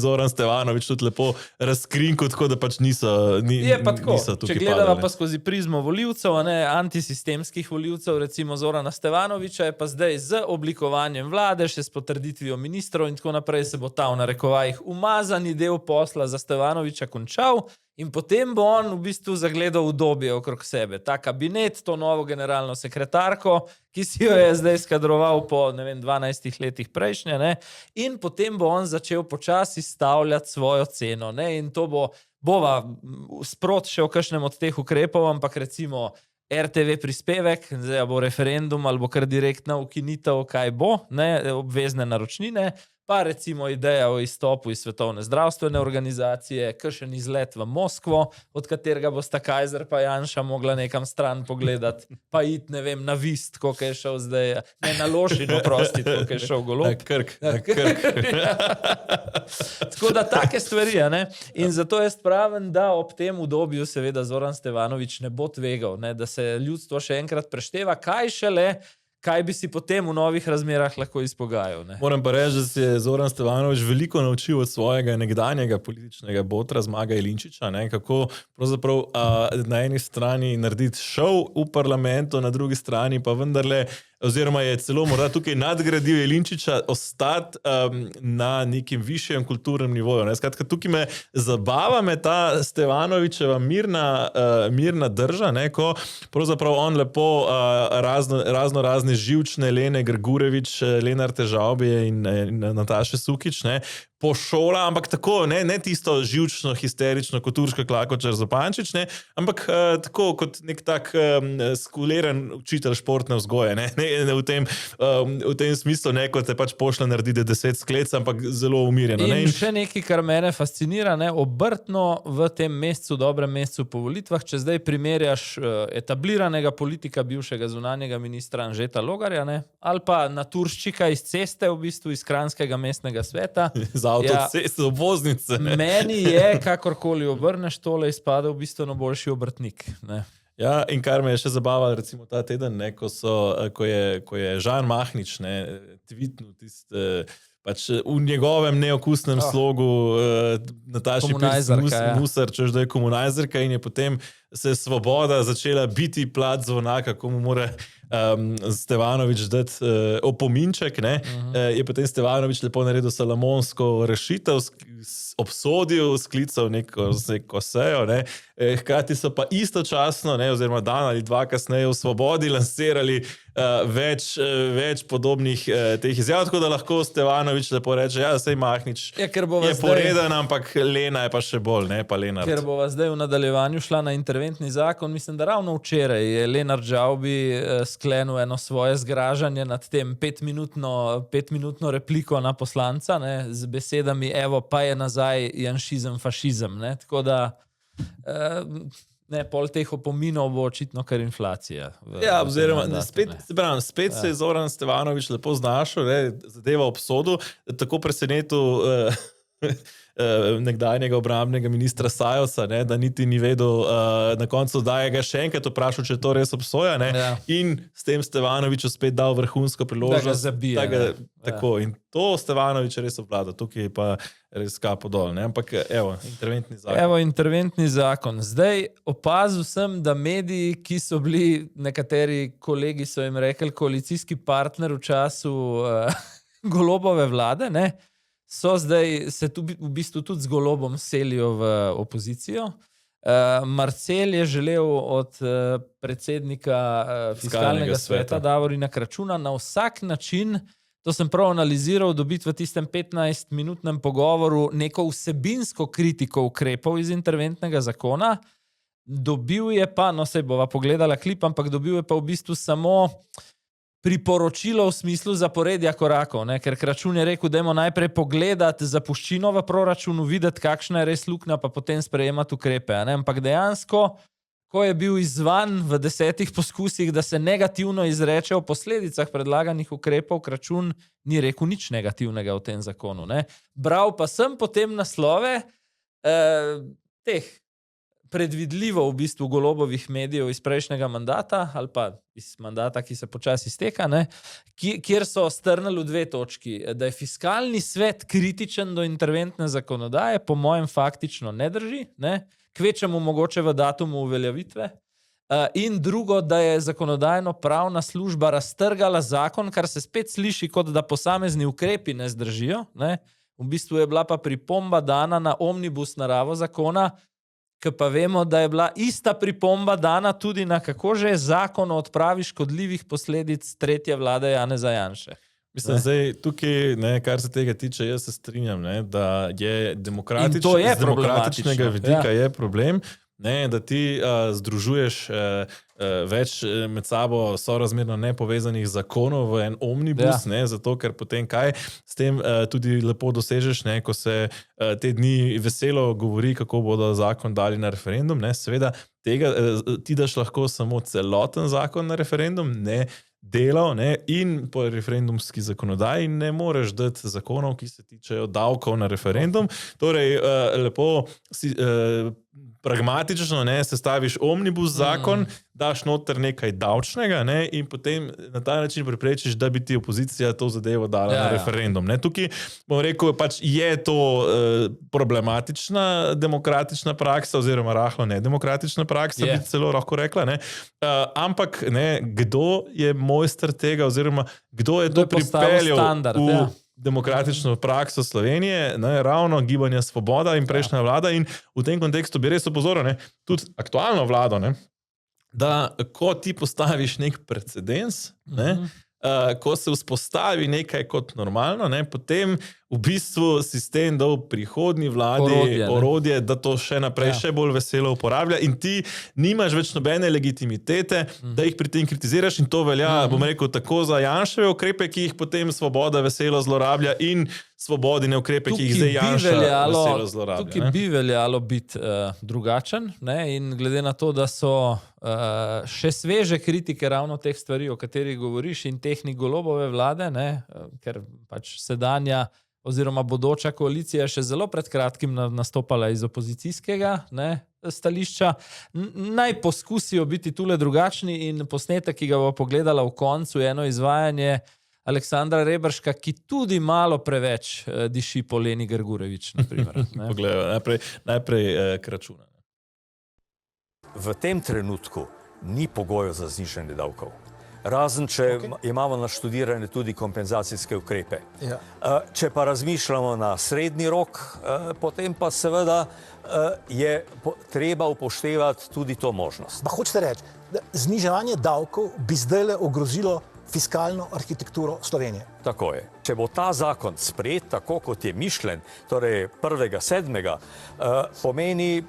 Speaker 1: Zoran Stevanović tudi lepo razkrinkal, tako da pač niso tukaj padali.
Speaker 2: Če gledava pa skozi prizmo volivcev, antisistemskih volivcev, recimo Zorana Stevanovića, je pa zdaj z oblikovanjem vlade, še s potrditvijo ministrov in tako naprej se bo ta v narekovajih umazani del posla za Stevanovića končal. In potem bo on v bistvu zagledal udobje okrog sebe. Ta kabinet, to novo generalno sekretarko, ki si jo je zdaj skadroval po 12 letih prejšnje, in potem bo on začel počasi stavljati svojo ceno. In to bova sprot še v kakšnem od teh ukrepov, ampak recimo RTV prispevek, zdaj bo referendum ali bo kar direktna ukinitev, kaj bo, obvezne naročnine, pa recimo ideja o izstopu iz Svetovne zdravstvene organizacije, kakšen izlet v Moskvo, od katerega bosta Kajzer pa Janša mogla nekam stran pogledati, pa iti, ne vem, na Vist, koliko je šel zdaj, ne na Lošin, oprostiti, koliko je šel Golob.
Speaker 1: Na Krk.
Speaker 2: Tako da take stvari, ne? In zato jaz pravim, da ob tem udobju seveda Zoran Stevanović ne bo tvegal, ne? Da se ljudstvo še enkrat prešteva, kaj bi si potem v novih razmerah lahko izpogajal. Ne?
Speaker 1: Moram pa reči, da se je Zoran Stevanović veliko naučil od svojega nekdanjega političnega botra Zmaga Jelinčiča, ne? Kako pravzaprav na eni strani narediti šov v parlamentu, na drugi strani pa vendarle, oziroma je celo morda tukaj nadgradil Jelinčiča ostati na nekim višjem kulturnem nivoju. Ne? Skratka, tukaj me zabava ta Stevanovićeva mirna drža, ne? Ko pravzaprav on lepo razno živčne Lene Grgurevič, Lenarte Žavbije in Nataše Sukič, ne, po šola, ampak tako, ne tisto živčno, histerično, kot Urška Klakočar Zupančič, ne, ampak tako kot nek tak skuliran učitelj športne vzgoje, ne, v tem smislu, ne, kot te pač pošle narediti 10 sklec, ampak zelo umirjeno.
Speaker 2: In še nekaj, kar mene fascinira, ne, obrtno v tem mesecu, dobrem mesecu po volitvah, če zdaj primerjaš etabliranega politika, bivšega zunanjega ministra Anžeta Logarja, ne, ali pa naturščika iz ceste, v bistvu iz Kranjskega mestnega sveta,
Speaker 1: avtoceste, obvoznice.
Speaker 2: Meni je, kakorkoli obrneš, tole izpade v bistvu boljši obrtnik. Ne.
Speaker 1: Ja, in kar me je še zabavalo, recimo ta teden, ne, ko je Žan Mahnič tweetnul pač v njegovem neokusnem slogu Nataši Pirc-Musar, češ da je komunajzerka, in je potem se Svoboda začela biti plat zvona, kako mu mora Stevanović dati opominček, ne? Je potem Stevanović lepo naredil salamonsko rešitev, obsodil, sklical neko sejo, ne? Hkrati so pa istočasno, ne, oziroma dan ali dva kasneje v Svobodi lansirali več podobnih teh izjav, tako da lahko Stevanović lepo reče, ja, sej Mahnič je poreden, ampak Lena je pa še bolj, ne, pa Lenart.
Speaker 2: Ker bova zdaj v nadaljevanju šla na interventni zakon, mislim, da ravno včeraj je Lenart Žavbi sklenil eno svoje zgražanje nad tem 5-minutno repliko na poslanca, ne, z besedami, evo, pa je nazaj janšizem, fašizem, ne, tako da ne, pol teh opominov bo očitno kar inflacija.
Speaker 1: Ja, oziroma, spet se je Zoran Stevanović lepo znašel, zadeva obsodu, tako presenetil nekdanjega obrambnega ministra Sajovca, ne, da niti ni vedel, na koncu da je ga še enkrat vprašal, če to res obsoja, ne, ja. In s tem Stevanoviću spet dal vrhunsko priložnost.
Speaker 2: Da ga zabije.
Speaker 1: Tako, in to Stevanović res obvlada, tukaj je pa res kapo dol, ne, ampak evo, interventni zakon.
Speaker 2: Evo, interventni zakon. Zdaj opazil sem, da mediji, ki so bili, nekateri kolegi so jim rekli, koalicijski partner v času Golobove vlade, ne, so zdaj se tu v bistvu tudi z Golobom selijo v opozicijo. Marcel je želel od predsednika fiskalnega sveta Davorina Kračuna na vsak način, to sem prav analiziral, dobiti v tistem 15-minutnem pogovoru neko vsebinsko kritiko ukrepov iz interventnega zakona. Dobil je pa, no sej bova pogledala klip, ampak dobil je pa v bistvu samo priporočilo v smislu zaporedja korakov, ne? Ker Kračun je rekel, dajmo najprej pogledati zapuščino v proračunu, videti, kakšna je res luknja, pa potem sprejemati ukrepe. Ne? Ampak dejansko, ko je bil izzvan v 10 poskusih, da se negativno izreče o posledicah predlaganih ukrepov, Kračun ni rekel nič negativnega v tem zakonu. Ne? Bral pa sem potem naslove teh predvidljivo v bistvu Golobovih medijev iz prejšnjega mandata ali pa iz mandata, ki se počasi izteka, ne, kjer so strnili v 2 točki. Da je fiskalni svet kritičen do interventne zakonodaje, po mojem faktično ne drži, ne, kvečemu mogoče v datumu uveljavitve. In drugo, da je zakonodajno-pravna služba raztrgala zakon, kar se spet sliši, kot da posamezni ukrepi ne zdržijo. Ne. V bistvu je bila pa pripomba dana na omnibus naravo zakona, ki pa vemo, da je bila ista pripomba dana tudi na kako že zakon o odpravi škodljivih posledic 3. vlade Janeza Janše.
Speaker 1: Mislim, zdaj tukaj, ne, kar se tega tiče, jaz se strinjam, ne, da je demokratičnega vidika je problem. da ti združuješ več med sabo sorazmerno nepovezanih zakonov v en omnibus, zato ker potem kaj s tem tudi lepo dosežeš, ko se te dni veselo govori, kako bodo zakon dali na referendum. Seveda, ti daš lahko samo celoten zakon na referendum, ne delal in po referendumski zakonodaji ne moreš dati zakonov, ki se tičejo davkov na referendum. Torej, lepo pragmatično sestaviš omnibus zakon, daš noter nekaj davčnega in potem na ta način preprečiš, da bi ti opozicija to zadevo dala na referendum. Tukaj bom rekel, pač je to problematična demokratična praksa oziroma rahlo nedemokratična praksa, bi celo lahko rekla. Ampak kdo je mojster tega oziroma kdo je to pripeljal v demokratično prakso Slovenije, ravno Gibanja Svoboda in prejšnja vlada, in v tem kontekstu bi res opozoril, tudi aktualno vlado, da ko ti postaviš nek precedens, ko se vzpostavi nekaj kot normalno, potem v bistvu sistem dal prihodnji vladi orodje, da to še naprej še bolj veselo uporablja in ti nimaš več nobene legitimitete, da jih pri tem kritiziraš in to velja, bom rekel, tako za Janševe ukrepe, ki jih potem Svoboda veselo zlorablja in Svobodine ukrepe, ki jih zdaj Janša veselo zlorablja.
Speaker 2: Tukaj bi veljalo biti drugačen in glede na to, da so še sveže kritike ravno teh stvari, o katerih govoriš in tehnik Golobove vlade, ker pač sedanja oziroma bodoča koalicija še zelo pred kratkim nastopala iz opozicijskega stališča. Naj poskusijo biti tule drugačni in posnetek, ki ga bo pogledala v koncu, eno izvajanje Aleksandra Reberška, ki tudi malo preveč diši po Leni Grgurevič.
Speaker 1: Pogledaj, najprej Kračuna.
Speaker 7: V tem trenutku ni pogojev za znižanje davkov. Razen, če imamo naštudirane tudi kompenzacijske ukrepe. Če pa razmišljamo na srednji rok, potem pa seveda je treba upoštevati tudi to možnost.
Speaker 8: Pa hočete reči, da zniževanje davkov bi zdajle ogrozilo fiskalno arhitekturo Slovenije?
Speaker 7: Tako je. Če bo ta zakon sprejet tako, kot je mišljen, torej 1.7., pomeni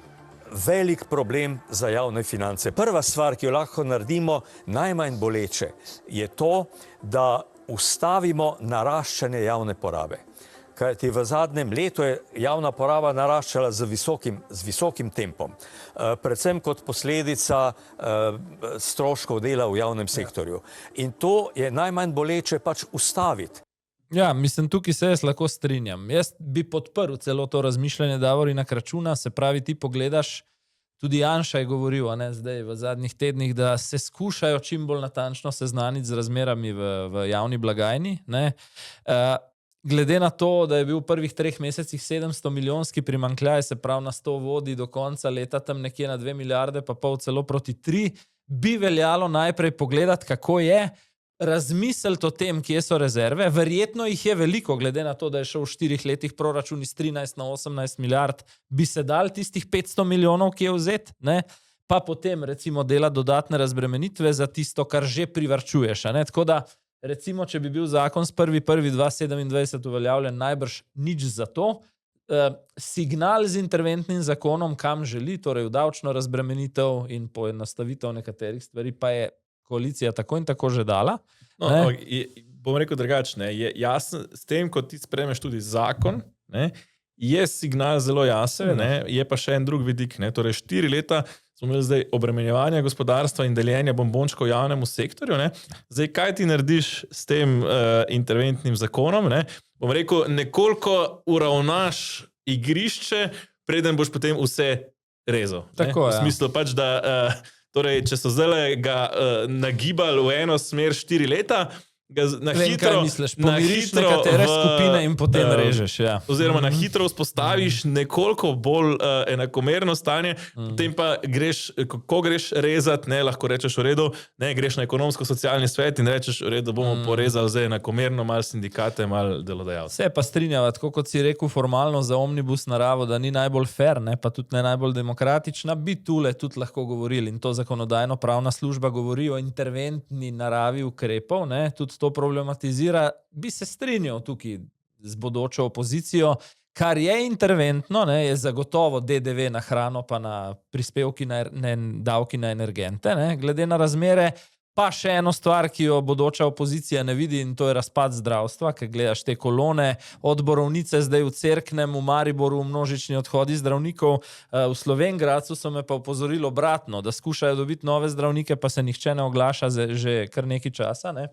Speaker 7: velik problem za javne finance. Prva stvar, ki jo lahko naredimo, najmanj boleče, je to, da ustavimo naraščanje javne porabe. Kajti v zadnjem letu je javna poraba naraščala z visokim tempom. Predvsem kot posledica stroškov dela v javnem sektorju. In to je najmanj boleče pač ustaviti.
Speaker 2: Ja, mislim, tukaj se jaz lahko strinjam. Jaz bi podprl celo to razmišljanje Davorina Kračuna, se pravi, ti pogledaš, tudi Janša je govoril, zdaj v zadnjih tednih, da se skušajo čim bolj natančno seznaniti z razmerami v javni blagajni. Glede na to, da je bil v prvih 3 mesecih 700 milijonski primanjkljaj, se pravi na 100 vodi do konca leta tam nekje na 2 milijarde, pa pol celo proti 3, bi veljalo najprej pogledati, kako je, razmisliti o tem, kje so rezerve. Verjetno jih je veliko, glede na to, da je šel v 4 letih proračun iz 13 na 18 milijard, bi se dal tistih 500 milijonov, ki je vzet, pa potem recimo dela dodatne razbremenitve za tisto, kar že privarčuješ. Tako da, recimo, če bi bil zakon s 1.1.2027 uveljavljen, najbrž nič za to. Signal z interventnim zakonom, kam želi, torej v davčno razbremenitev in poenostavitev nekaterih stvari, pa je koalicija tako in tako že dala.
Speaker 1: Bom rekel drugačne. Jasno, s tem, ko ti spremeš tudi zakon, je signal zelo jasen, je pa še en drug vidik. Torej 4 leta smo imeli zdaj obremenjevanja gospodarstva in deljenja bombončkov javnemu sektorju. Zdaj, kaj ti narediš s tem interventnim zakonom? Bom rekel, nekoliko uravnaš igrišče, preden boš potem vse rezal.
Speaker 2: Tako je.
Speaker 1: V smislu pač, da torej, če so zdaj ga nagibali v eno smer 4 leta, ga na hitro
Speaker 2: pomiriš nekatere skupine in potem režeš.
Speaker 1: Oziroma na hitro vzpostaviš nekoliko bolj enakomerno stanje, potem pa greš, ko greš rezati, lahko rečeš v redu, greš na ekonomsko-socialni svet in rečeš v redu, bomo porezali zdaj enakomerno, malo sindikate, malo delodajalce.
Speaker 2: Vse pa strinjava, tako kot si rekel formalno za omnibus naravo, da ni najbolj fair, pa tudi ne najbolj demokratična, bi tule tudi lahko govorili in to zakonodajno-pravna služba govori o interventni naravi ukrepov, tudi to problematizira, bi se strinjal tukaj z bodočo opozicijo. Kar je interventno, ne, je zagotovo DDV na hrano pa na prispevki na davki na energente, ne, glede na razmere. Pa še eno stvar, ki jo bodoča opozicija ne vidi, in to je razpad zdravstva, ker gledaš te kolone od Borovnice zdaj v Cerknem, v Mariboru, množični odhodi zdravnikov. V Slovenj Gradcu so me pa opozorili obratno, da skušajo dobiti nove zdravnike, pa se nihče ne oglaša že kar nekaj časa, ne.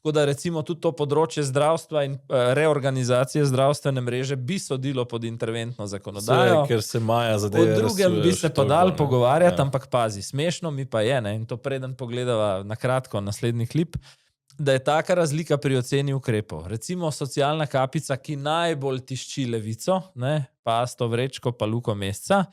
Speaker 2: Tako da recimo tudi to področje zdravstva in reorganizacije zdravstvene mreže bi sodilo pod interventno zakonodajo.
Speaker 1: Ker se maja zadeve.
Speaker 2: O drugem bi se pa dal pogovarjati, ampak pazi, smešno mi pa je, ne, in to preden pogledava na kratko naslednji klip, da je taka razlika pri oceni ukrepov. Recimo socialna kapica, ki najbolj tišči Levico, ne, Pasto Vrečko pa Luko Mesca,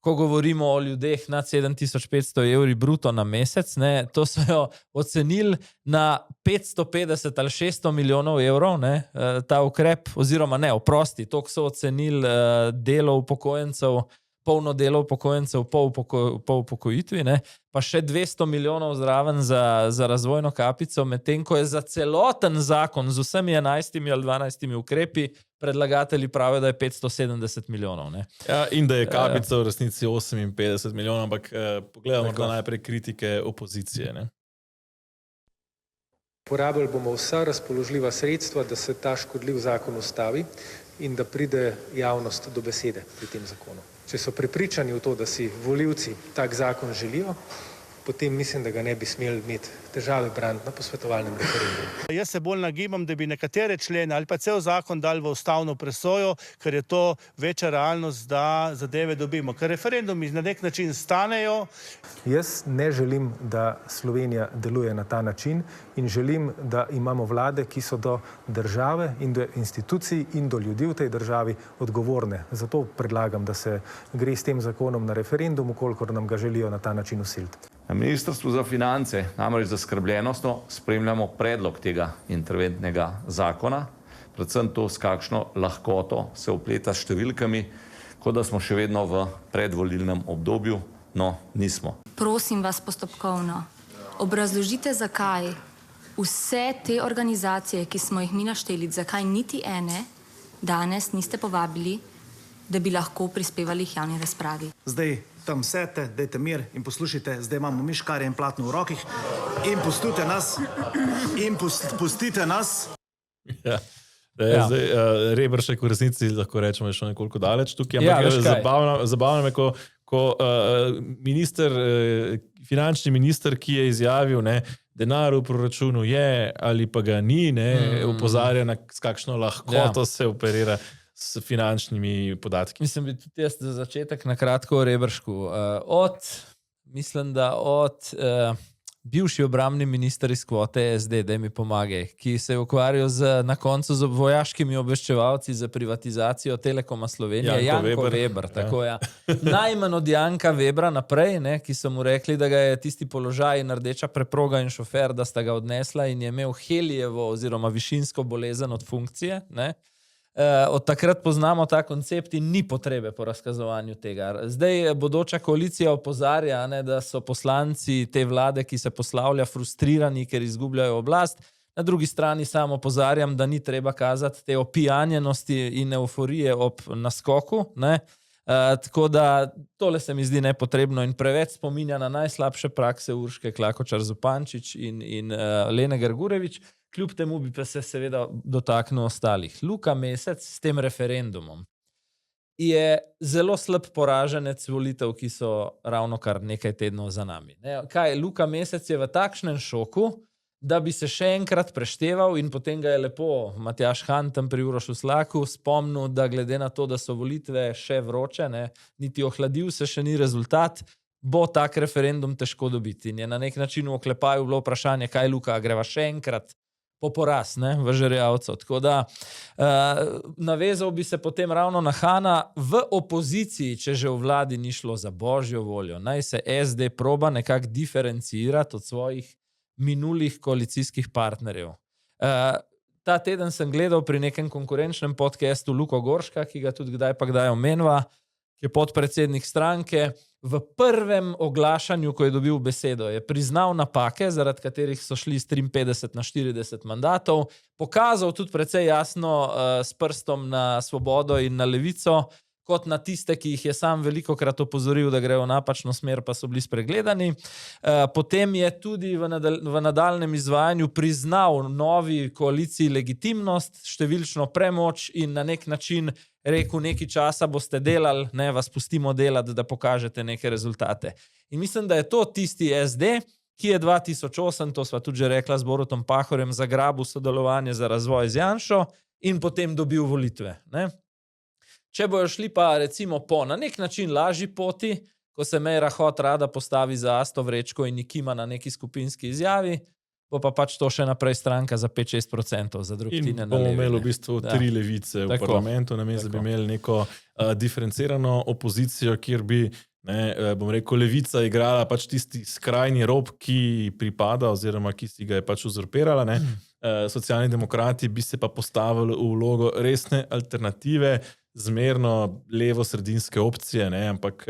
Speaker 2: ko govorimo o ljudeh nad 7500 evri bruto na mesec, ne, to so jo ocenili na 550 ali 600 milijonov evrov, ne, ta ukrep, oziroma ne, oprosti, toliko so ocenili delo upokojencev, polno delo upokojencev po upokojitvi, ne, pa še 200 milijonov zraven za razvojno kapico, medtem ko je za celoten zakon z vsemi 11 ali 12 ukrepi predlagatelji pravijo, da je 570 milijonov. Ne.
Speaker 1: Ja, in da je kapica v resnici 58 milijonov, ampak pogledamo morda najprej kritike opozicije. Ne.
Speaker 9: Porabili bomo vsa razpoložljiva sredstva, da se ta škodljiv zakon ustavi in da pride javnost do besede pri tem zakonu. Če so prepričani v to, da si volivci tak zakon želijo, potem mislim, da ga ne bi smeli imeti težave braniti na posvetovalnem referendumu.
Speaker 10: Jaz se bolj nagibam, da bi nekatere člene ali pa cel zakon dali v ustavno presojo, ker je to večja realnost, da zadeve dobimo. Ker referendumi na nek način stanejo.
Speaker 9: Jaz ne želim, da Slovenija deluje na ta način in želim, da imamo vlade, ki so do države in do institucij in do ljudi v tej državi odgovorne. Zato predlagam, da se gre s tem zakonom na referendum, kolikor nam ga želijo na ta način usiliti.
Speaker 11: Na Ministrstvu za finance namreč zaskrbljenostno spremljamo predlog tega interventnega zakona, predvsem to, s kakšno lahkoto se vpleta s številkami, kot da smo še vedno v predvolilnem obdobju, no nismo.
Speaker 12: Prosim vas postopkovno, obrazložite zakaj vse te organizacije, ki smo jih mi našteli, zakaj niti ene danes niste povabili, da bi lahko prispevali k javni razpravi.
Speaker 13: Zdaj tam sedite, dajte mir in poslušajte, zdaj imamo mi škarje in platno v rokih in pustite nas.
Speaker 1: Ja. Zdaj, Reberšek v resnici lahko rečemo še nekoliko daleč tukaj, ampak zabavno me, ko finančni minister, ki je izjavil, ne, denar v proračunu je ali pa ga ni, ne, opozarja na s kakšno lahkoto se operira s finančnimi podatki.
Speaker 2: Mislim, bi tudi jaz za začetek na kratko o Reberšku. Mislim, da od bivši obrambni minister iz kvote SD, da mi pomagaj, ki se je ukvarjal na koncu z vojaškimi obveščevalci za privatizacijo Telekoma Slovenije, Janko Weber. Tako, ja. Najmanj od Janka Webra naprej, ne, ki so mu rekli, da ga je tisti položaj in rdeča preproga in šofer, da sta ga odnesla in je imel helijevo oziroma višinsko bolezen od funkcije, ne. Od takrat poznamo ta koncept in ni potrebe po razkazovanju tega. Zdaj bodoča koalicija opozarja, ne, da so poslanci te vlade, ki se poslavlja, frustrirani, ker izgubljajo oblast. Na drugi strani samo opozarjam, da ni treba kazati te opijanjenosti in euforije ob naskoku, ne. Tako da tole se mi zdi nepotrebno in preveč spominja na najslabše prakse Urške Klakočar Zupančič in Lene Grgurevič. Kljub temu bi pa se seveda dotaknil ostalih. Luka Mesec s tem referendumom je zelo slab poraženec volitev, ki so ravno kar nekaj tednov za nami. Luka Mesec je v takšnem šoku, da bi se še enkrat prešteval in potem ga je lepo Matjaž Han tam pri Urošu Slaku spomnil, da glede na to, da so volitve še vroče, ne, niti ohladil se še ni rezultat, bo tak referendum težko dobiti. In je na nek način v oklepaju bilo vprašanje, kaj Luka, greva še enkrat po poraz, ne, v Žerjavcu. Tako da navezal bi se potem ravno na Hana v opoziciji, če že v vladi ni šlo za božjo voljo. Naj se SD proba nekako diferencirati od svojih minulih koalicijskih partnerjev. Ta teden sem gledal pri nekem konkurenčnem podcastu Luko Gorška, ki ga tudi kdaj pa kdaj omenva, ki je podpredsednik stranke. v prvem oglašanju, ko je dobil besedo, je priznal napake, zaradi katerih so šli z 53 na 40 mandatov, pokazal tudi precej jasno s prstom na Svobodo in na Levico, kot na tiste, ki jih je sam velikokrat opozoril, da grejo v napačno smer, pa so bili spregledani. Potem je tudi v nadaljnem izvajanju priznal novi koaliciji legitimnost, številčno premoč in na nek način rekel, nekaj časa boste delali, ne, vas pustimo delati, da pokažete neke rezultate. In mislim, da je to tisti SD, ki je 2008, to sva tudi že rekla z Borutom Pahorjem, zagrabil sodelovanje za razvoj z Janšo in potem dobil volitve, ne. Če bojo šli pa recimo po na nek način lažji poti, ko se Meira Hot rada postavi za Asto vrečko in nikima na neki skupinski izjavi, bo pa pač to še naprej stranka za 5-6% za drugtine na levi.
Speaker 1: In bomo imeli v bistvu 3 levice v parlamentu, namesto da bi imeli neko diferencirano opozicijo, kjer bi, bom rekel, levica igrala pač tisti skrajni rob, ki pripada oziroma ki si ga je pač uzurpirala, ne. Socialni demokrati bi se pa postavili v vlogo resne alternative, zmerno levo-sredinske opcije, ne, ampak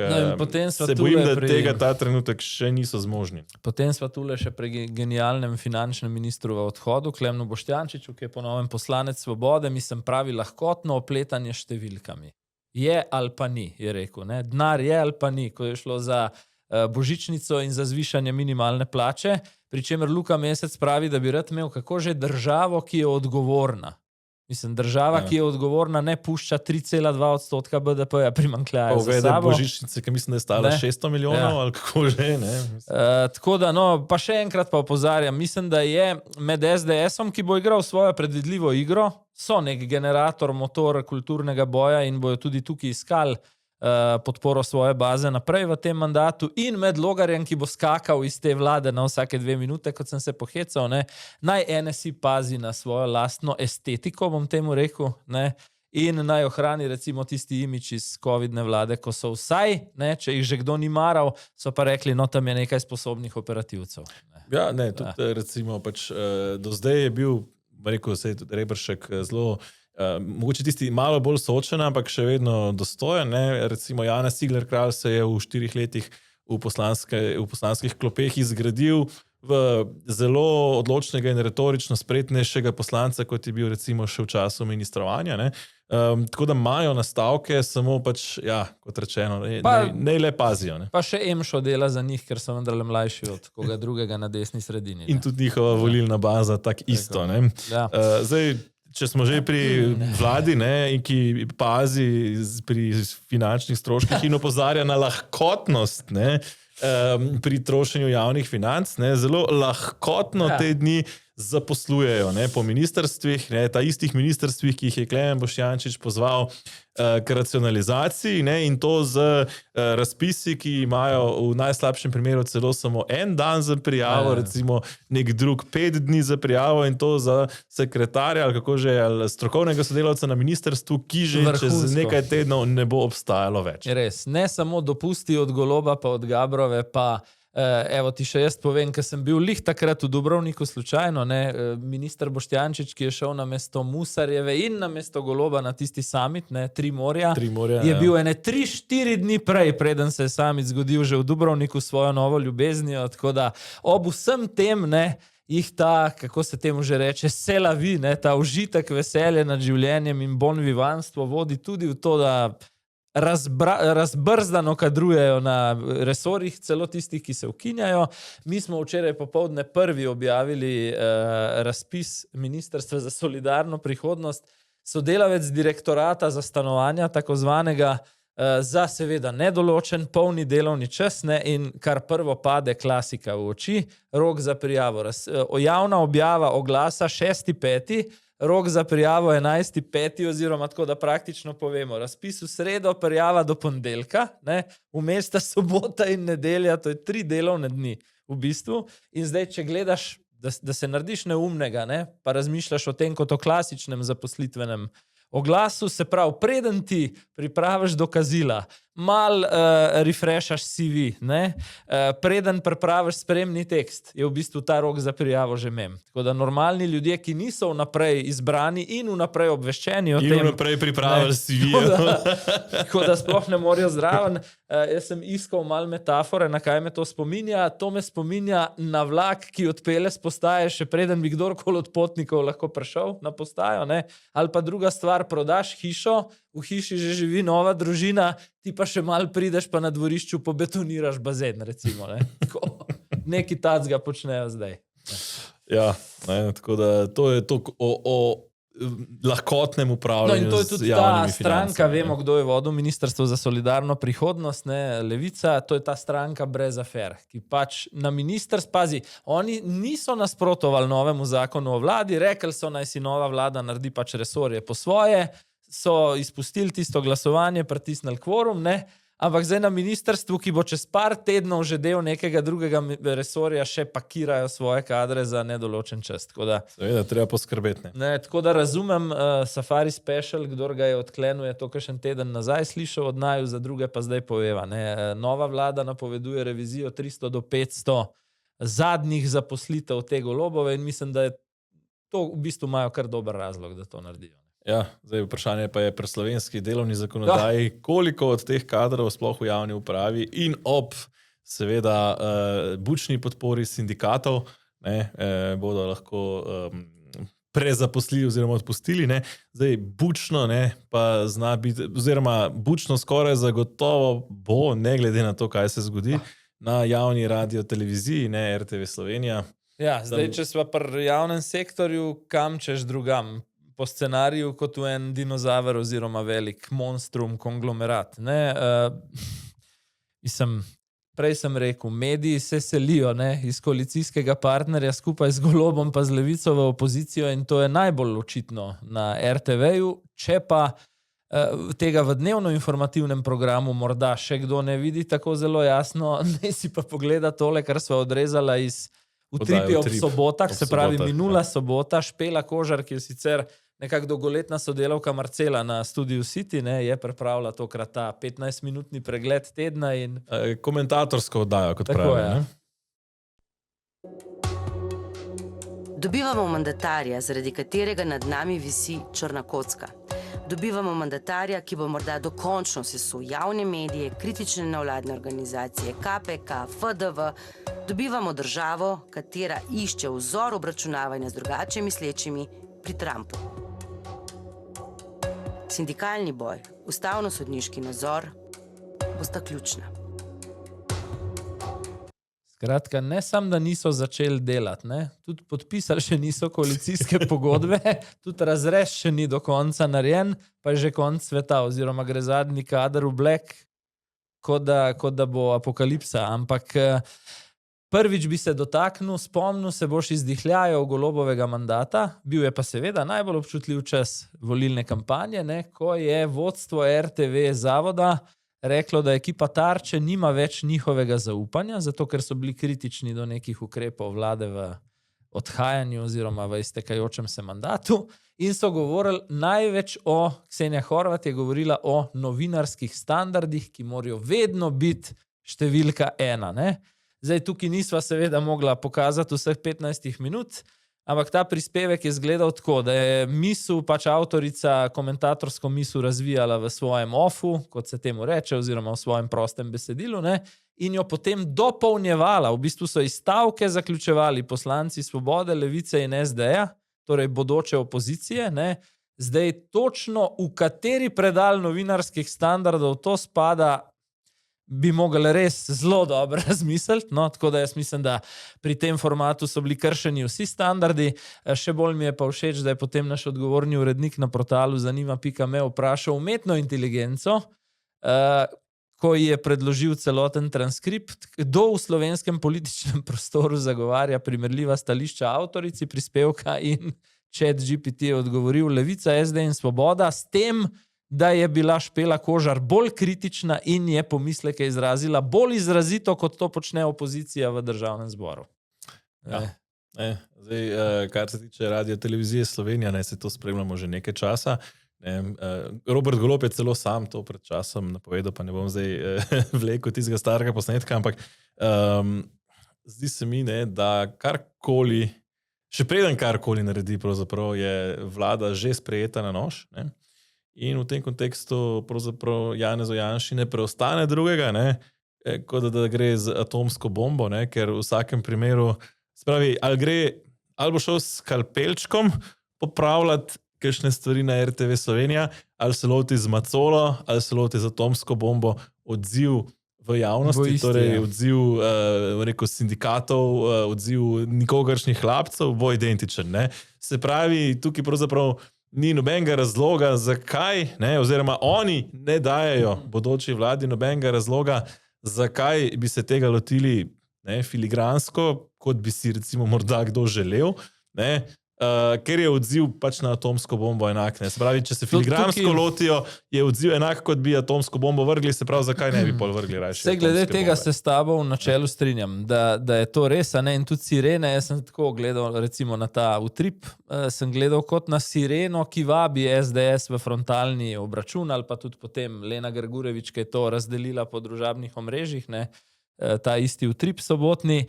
Speaker 1: se bojim, da tega ta trenutek še niso zmožni.
Speaker 2: Potem sva tule še pri genialnem finančnem ministru v odhodu, Klemnu Boštjančiču, ki je po novem poslanec Svobode, mislim pravi lahkotno opletanje številkami. Je ali pa ni, je rekel, ne. Denar je ali pa ni, ko je šlo za božičnico in za zvišanje minimalne plače, pri čemer Luka Mesec pravi, da bi rad imel kako že državo, ki je odgovorna. Mislim, država, ki je odgovorna, ne pušča 3,2% BDP-ja primanjkljaja za sabo.
Speaker 1: Pa uvede božičnice, ki mislim, da je stala 600 milijonov, ali kako že, ne?
Speaker 2: Tako da, pa še enkrat pa opozarjam, mislim, da je med SDS-om, ki bo igral svojo predvidljivo igro, so nek generator, motor kulturnega boja in bojo tudi tukaj iskali podporo svoje baze naprej v tem mandatu in med Logarjem, ki bo skakal iz te vlade na vsake 2 minute, kot sem se pohecal, ne, naj NSI pazi na svojo lastno estetiko, bom temu rekel, ne, in naj ohrani recimo tisti imič iz covidne vlade, ko so vsaj, ne, če jih že kdo ni maral, so pa rekli, no tam je nekaj sposobnih operativcev. Ne.
Speaker 1: Ja, ne, tudi recimo pač do zdaj je bil, rekel se je tudi Reberšek zelo mogoče tisti malo bolj soočen, ampak še vedno dostojen, ne. Recimo Janez Cigler Kralj se je v 4 letih v poslanskih klopeh izgradil v zelo odločnega in retorično spretnejšega poslanca, kot je bil recimo še v času ministrovanja, ne. Tako da imajo nastavke, samo pač, ja, kot rečeno, ne le pazijo, ne.
Speaker 2: Pa še Emšo dela za njih, ker so vendarle mlajši od koga drugega na desni sredini.
Speaker 1: In tudi njihova volilna baza tak isto, ne.
Speaker 2: Ja.
Speaker 1: Zdaj, če smo že pri vladi, ne, in ki pazi pri finančnih stroških in opozarja na lahkotnost, ne, pri trošenju javnih financ, ne, zelo lahkotno te dni zaposlujejo, ne, po ministrstvih, ne, ta istih ministrstvih, ki jih je Klemen Boštjančič pozval k racionalizaciji, ne, in to z razpisi, ki imajo v najslabšem primeru celo samo 1 dan za prijavo, recimo nek drug 5 dni za prijavo in to za sekretarja ali kako že, ali strokovnega sodelavca na ministrstvu, ki že čez nekaj tednov ne bo obstajalo več.
Speaker 2: Res, ne samo dopusti od Goloba pa od Gabrove, pa evo ti še jaz povem, ker sem bil lih takrat v Dubrovniku slučajno, ne, minister Boštjančič, ki je šel na mesto Musarjeve in na mesto Goloba na tisti summit, ne, 3 morja, je bil ene 3-4 dni prej, preden se je summit zgodil že v Dubrovniku svojo novo ljubeznijo, tako da ob vsem tem, ne, jih ta, kako se temu že reče, selavi, ne, ta užitek, veselje nad življenjem in bon vivanstvo vodi tudi v to, da razbrzdano kadrujejo na resorjih, celo tistih, ki se ukinjajo. Mi smo včeraj popoldne prvi objavili razpis Ministrstva za solidarno prihodnost, sodelavec direktorata za stanovanja, tako zvanega, za seveda nedoločen, polni delovni čas, ne, in kar prvo pade klasika v oči, rok za prijavo. Javna objava oglasa 6.5., rok za prijavo 11.5. oziroma tako, da praktično povemo, razpis v sredo, prijava do ponedeljka, ne, vmes sobota in nedelja, to je 3 delovne dni v bistvu. In zdaj, če gledaš, da se narediš neumnega, ne, pa razmišljaš o tem kot o klasičnem zaposlitvenem oglasu, se pravi, preden ti pripraviš dokazila, mal refreshaš CV, ne? Preden pripraviš spremni tekst, je v bistvu ta rok za prijavo že mem. Tako da normalni ljudje, ki niso vnaprej izbrani in vnaprej obveščeni o tem...
Speaker 1: In vnaprej pripraviš CV.
Speaker 2: Tako da sploh ne morajo zraven. Jaz sem iskal malo metafore, na kaj me to spominja. To me spominja na vlak, ki odpelje s postaje, še preden bi kdorkoli od potnikov lahko prišel na postajo, ne? Ali pa druga stvar, prodaš hišo, v hiši že živi nova družina, ti pa še malo prideš pa na dvorišču pobetoniraš bazen, recimo. Ne? Neki tacga počnejo zdaj.
Speaker 1: Ja, ne, tako da to je to o lahkotnem upravljanju.
Speaker 2: No in to je tudi ta stranka, vemo, kdo je vodil Ministrstvo za solidarno prihodnost, ne, Levica, to je ta stranka brez afer, ki pač na ministrstvu, pazi, oni niso nasprotovali novemu zakonu o vladi, rekli so, naj si nova vlada naredi pač resorje po svoje, so izpustili tisto glasovanje, pritisnili kvorum, ne, ampak zdaj na ministrstvu, ki bo čez par tednov že del nekega drugega resorja, še pakirajo svoje kadre za nedoločen čas.
Speaker 1: Seveda, treba poskrbeti.
Speaker 2: Ne, tako da razumem Safari Special, kdor ga je odklenil, je to kakšen teden nazaj slišal od naju, za druge pa zdaj poveva. Ne. Nova vlada napoveduje revizijo 300 do 500 zadnjih zaposlitev te Golobove in mislim, da je to v bistvu imajo kar dober razlog, da to naredijo.
Speaker 1: Ja, zdaj vprašanje pa je pri slovenski delovni zakonodaji, koliko od teh kadrov sploh v javni upravi in ob seveda bučni podpori sindikatov bodo lahko prezaposlili oziroma odpustili. Ne. Zdaj bučno pa zna biti, oziroma bučno skoraj zagotovo bo, ne glede na to, kaj se zgodi, na javni radio televiziji, ne RTV Slovenija.
Speaker 2: Ja, zdaj, če smo pri javnem sektorju, kam češ drugam? Po scenariju kot v en dinozaver oziroma velik monstrum, konglomerat. Prej sem rekel, mediji se selijo iz koalicijskega partnerja skupaj z Golobom pa z Levico v opozicijo in to je najbolj očitno na RTV-ju. Če pa tega v dnevno informativnem programu morda še kdo ne vidi tako zelo jasno, ne si pa pogleda tole, kar sva odrezala iz Utripi ob sobotah, se pravi minula sobota, Špela Kožar, ki je sicer nekako dolgoletna sodelavka Marcela na Studiu City, je pripravila tokrat ta 15-minutni pregled tedna in...
Speaker 1: Komentatorsko oddajo, kot pravi.
Speaker 14: Dobivamo mandatarja, zaradi katerega nad nami visi črna kocka. Dobivamo mandatarja, ki bo morda dokončno sesul javne medije, kritične nevladne organizacije, KPK, FDV. Dobivamo državo, katera išče vzor obračunavanja z drugače mislečimi pri Trumpu. Sindikalni boj, ustavno-sodniški nadzor bosta ključna.
Speaker 2: Skratka, ne samo, da niso začeli delati, tudi podpisali še niso koalicijske pogodbe, tudi razrez še ni do konca narejen, pa je že konc sveta, oziroma gre zadnji kader v black, kot da bo apokalipsa. Ampak prvič bi se dotaknil, spomnil se boš izdihljajev Golobovega mandata, bil je pa seveda najbolj občutljiv čas volilne kampanje, ko je vodstvo RTV zavoda reklo, da ekipa Tarče nima več njihovega zaupanja, zato ker so bili kritični do nekih ukrepov vlade v odhajanju oziroma v iztekajočem se mandatu in so govorili največ Ksenija Horvat je govorila o novinarskih standardih, ki morajo vedno biti številka 1. Zdaj tukaj nisva seveda mogla pokazati vseh 15 minut, ampak ta prispevek je izgledal tako, da je misel, pač avtorica komentatorsko misel razvijala v svojem ofu, kot se temu reče, oziroma v svojem prostem besedilu, in jo potem dopolnjevala. V bistvu so iz stavke zaključevali poslanci Svobode, Levice in SD-ja, torej bodoče opozicije. Zdaj točno v kateri predal novinarskih standardov to spada, bi mogli res zelo dobro razmisliti, tako da jaz mislim, da pri tem formatu so bili kršeni vsi standardi. Še bolj mi je pa všeč, da je potem naš odgovorni urednik na portalu zanima.me vprašal umetno inteligenco, ko je predložil celoten transkript, kdo v slovenskem političnem prostoru zagovarja primerljiva stališča avtorici prispevka in ChatGPT je odgovoril Levica, SD in Svoboda, s tem, da je bila Špela Kožar bolj kritična in je pomisleke izrazila bolj izrazito, kot to počne opozicija v državnem zboru.
Speaker 1: Zdaj, kar se tiče Radio Televizije Slovenija, se to spremljamo že nekaj časa. Robert Golob je celo sam to pred časom napovedal, pa ne bom zdaj vlekel tistega starega posnetka, ampak zdi se mi, da karkoli, še preden karkoli naredi, pravzaprav je vlada že sprejeta na nož. In v tem kontekstu pravzaprav Janezu Janši ne preostane drugega, kot da gre z atomsko bombo, ker v vsakem primeru, spravi, ali bo šel s skalpelčkom popravljati kakšne stvari na RTV Slovenija, ali se loti z macolo, ali se loti z atomsko bombo, odziv v javnosti, torej odziv sindikatov, odziv nikogaršnjih hlapcev, bo identičen. Se pravi, tukaj pravzaprav ni nobenega razloga, zakaj, oziroma oni ne dajejo bodoči vladi nobenega razloga, zakaj bi se tega lotili filigransko, kot bi si recimo morda kdo želel, ker je odziv pač na atomsko bombo enak. Se pravi, če se filigransko lotijo, je odziv enak, kot bi atomsko bombo vrgli, se pravi, zakaj ne bi pol vrgli rajši.
Speaker 2: Vse glede tega se s tabo v načelu strinjam, da je to res, in tudi sirene, jaz sem tako gledal recimo na ta utrip, sem gledal kot na sireno, ki vabi SDS v frontalni obračun, ali pa tudi potem Lena Grgurevič, ki je to razdelila po družabnih omrežjih, ta isti utrip sobotni.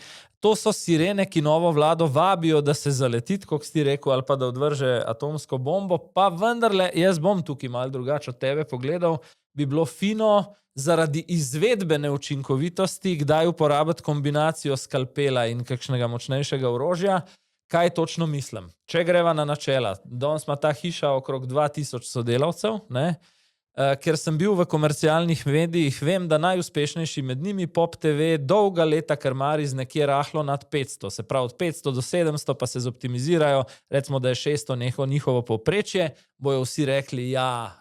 Speaker 2: To so sirene, ki novo vlado vabijo, da se zaleti, kot si rekel, ali pa da odvrže atomsko bombo, pa vendarle, jaz bom tukaj malo drugače od tebe pogledal, bi bilo fino zaradi izvedbene učinkovitosti, kdaj uporabiti kombinacijo skalpela in kakšnega močnejšega orožja. Kaj točno mislim? Če greva na načela, danes ima ta hiša okrog 2000 sodelavcev, ker sem bil v komercialnih medijih, vem, da najuspešnejši med njimi Pop TV dolga leta krmari z nekje rahlo nad 500, se pravi od 500 do 700 pa se zoptimizirajo, recimo, da je 600 njihovo povprečje, bojo vsi rekli,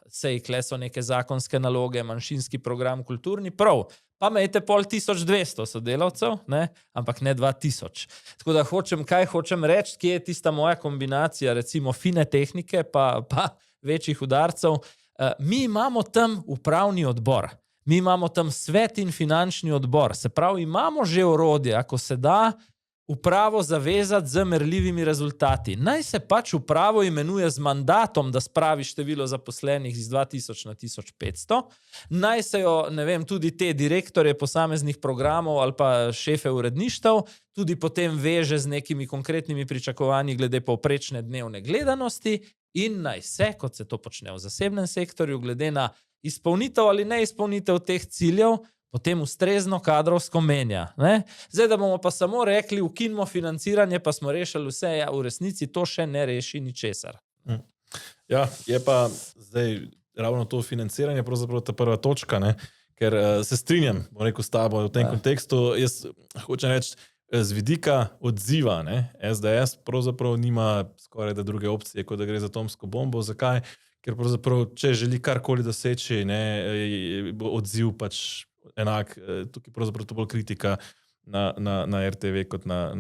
Speaker 2: sej, kle so neke zakonske naloge, manjšinski program, kulturni, prav, pa imejte pol 1200 sodelavcev, ampak ne 2000. Tako da kaj hočem reči, kje je tista moja kombinacija, recimo fine tehnike pa večjih udarcev. Mi imamo tam upravni odbor, mi imamo tam svet in finančni odbor, se pravi, imamo že orodje, ako se da upravo zavezati z merljivimi rezultati. Naj se pač upravo imenuje z mandatom, da spravi število zaposlenih iz 2000 na 1500, naj se jo, tudi te direktorje posameznih programov ali pa šefe uredništev tudi potem veže z nekimi konkretnimi pričakovanji glede povprečne dnevne gledanosti in naj se, kot se to počne v zasebnem sektorju, glede na izpolnitev ali neizpolnitev teh ciljev, potem ustrezno kadrovsko menja. Zdaj, da bomo pa samo rekli, ukinimo financiranje, pa smo rešili vse, v resnici to še ne reši ničesar.
Speaker 1: Ja, je pa zdaj ravno to financiranje pravzaprav ta prva točka, ker se strinjam, bom rekel s tabo v tem kontekstu, jaz hočem reči, z vidika odziva, SDS pravzaprav nima skoraj da druge opcije, kot da gre za atomsko bombo. Zakaj? Ker pravzaprav, če želi karkoli doseči, bo odziv pač enak. Tukaj pravzaprav to bolj kritika na RTV kot na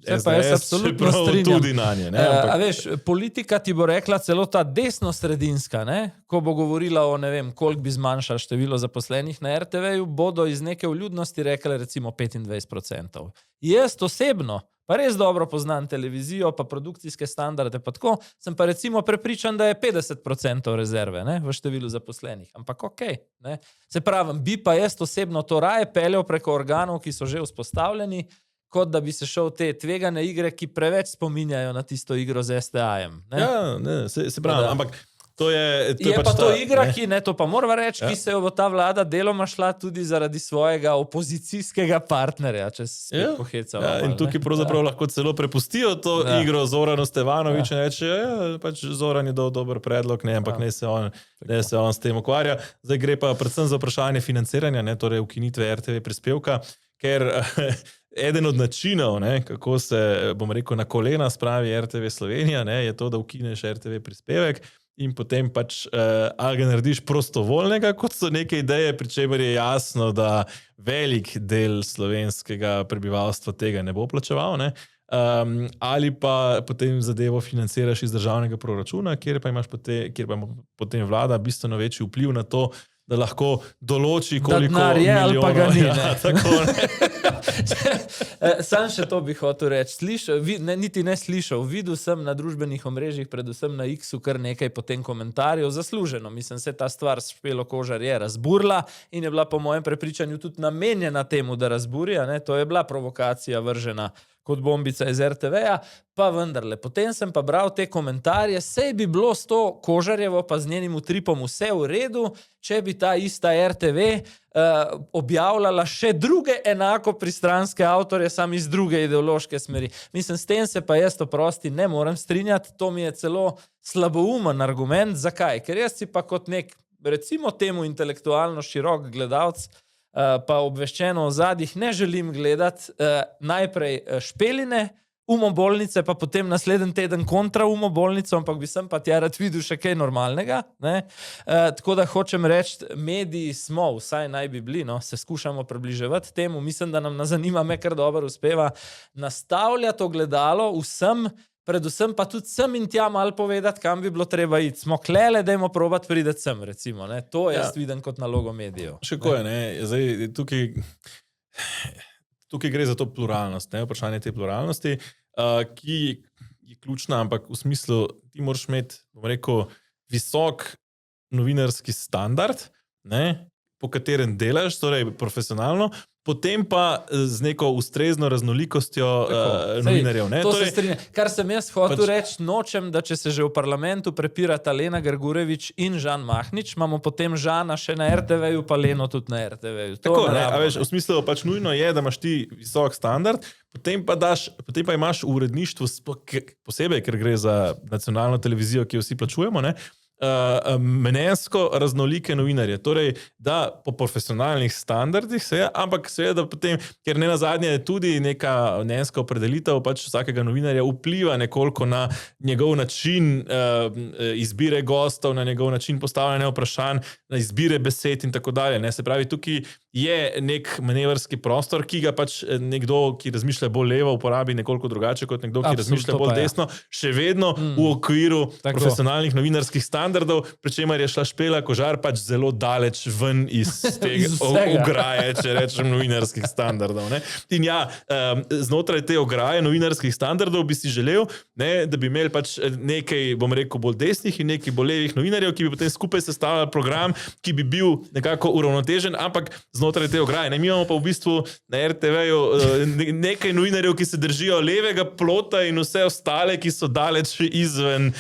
Speaker 2: SDS, pa jaz absolutno strinjam.
Speaker 1: Tudi na nje.
Speaker 2: A veš, politika ti bo rekla celo ta desno-sredinska, ko bo govorila o, koliko bi zmanjšala število zaposlenih na RTV-ju, bodo iz neke vljudnosti rekli recimo 25%. Jaz osebno, pa res dobro poznam televizijo, pa produkcijske standarde, pa tako, sem pa recimo prepričan, da je 50% rezerve v številu zaposlenih. Ampak okej. Se pravim, bi pa jaz osebno to raje peljal preko organov, ki so že vzpostavljeni, kot da bi se šel te tvegane igre, ki preveč spominjajo na tisto igro z STA-jem.
Speaker 1: Se pravi, ampak to je
Speaker 2: pač pa to igra, ki, to pa moramo reči, ki se jo bo ta vlada deloma šla tudi zaradi svojega opozicijskega partnerja, če se spet pohecamo.
Speaker 1: In tukaj pravzaprav lahko celo prepustijo to igro Zoranu Stevanoviču in reče, pač Zoran je dal dober predlog, ampak ne se on s tem ukvarja. Zdaj gre pa predvsem za vprašanje financiranja, torej ukinitve RTV prispevka, ker eden od načinov, kako se, bom rekel, na kolena spravi RTV Slovenija, je to, da ukineš RTV prispevek in potem pač ali ga narediš prostovoljnega, kot so neke ideje, pri čemer je jasno, da velik del slovenskega prebivalstva tega ne bo plačeval, ali pa potem zadevo financiraš iz državnega proračuna, kjer pa imaš potem vlada bistveno večji vpliv na to, da lahko določi, koliko
Speaker 2: milijonov je ali pa ga ni. Sam še to bi hotel reči. Niti ne slišal. Videl sem na družbenih omrežjih, predvsem na X-u, kar nekaj potem komentarjev zasluženo. Mislim, se ta stvar s Špelo Kožar je razburla in je bila po mojem prepričanju tudi namenjena temu, da razburi. To je bila provokacija vržena kot bombica iz RTV-ja, pa vendarle. Potem sem pa bral te komentarje, sej bi bilo s to Kožarjevo pa z njenim utripom vse v redu, če bi ta ista RTV objavljala še druge enako pristranske avtorje, sam iz druge ideološke smeri. Mislim, s tem se pa jaz oprosti ne morem strinjati, to mi je celo slaboumen argument. Zakaj? Ker jaz si pa kot nek, recimo temu intelektualno širok gledalec, pa obveščeno o zadnjih ne želim gledati najprej Špeline umobolnice, pa potem naslednji teden kontra umobolnico, ampak bi sem pa tja rad videl še kaj normalnega. Tako da hočem reči, mediji smo, vsaj naj bi bili, se skušamo približevati temu, mislim, da nam na zanima me kar dobro uspeva nastavljati ogledalo vsem, predvsem pa tudi sem in tja malo povedati, kam bi bilo treba iti. Smo klele, dajmo probati prideti sem, recimo. To jaz vidim kot nalogo medijev.
Speaker 1: Še ko je, zdaj tukaj gre za to pluralnost, vprašanje te pluralnosti, ki je ključna, ampak v smislu, ti moraš imeti, bom rekel, visok novinarski standard, po katerem delaš, torej profesionalno, potem pa z neko ustrezno raznolikostjo novinarjev.
Speaker 2: To se strinja. Kar sem jaz hotel reči, nočem, da če se že v parlamentu prepirata Lena Grgurevič in Žan Mahnič, imamo potem Žana še na RTV-ju, pa Leno tudi na RTV-ju.
Speaker 1: Tako, v smislu nujno je, da imaš ti visok standard, potem pa imaš v uredništvu, posebej, ker gre za nacionalno televizijo, ki jo vsi plačujemo, mnenjsko raznolike novinarje. Torej, da po profesionalnih standardih ampak seveda potem, ker ne nazadnje je tudi neka mnenjska opredelitev vsakega novinarja vpliva nekoliko na njegov način izbire gostov, na njegov način postavljanja vprašanj, na izbire besed in tako dalje. Se pravi, tukaj je nek manevrski prostor, ki ga nekdo, ki razmišlja bolj levo, uporabi nekoliko drugače kot nekdo, ki razmišlja bolj desno, še vedno v okviru profesionalnih novinarskih standardov, pri čemer je šla Špela Kožar zelo daleč ven iz tega ograje, če rečem, novinarskih standardov. In znotraj te ograje novinarskih standardov bi si želel, da bi imeli nekaj, bom rekel, bolj desnih in nekaj bolj levih novinarjev, ki bi potem skupaj sestavljali program, ki bi bil nekako uravnotežen, ampak znotraj te ograje. Mi imamo pa v bistvu na RTV-ju nekaj novinarjev, ki se držijo levega plota in vse ostale, ki so daleč izven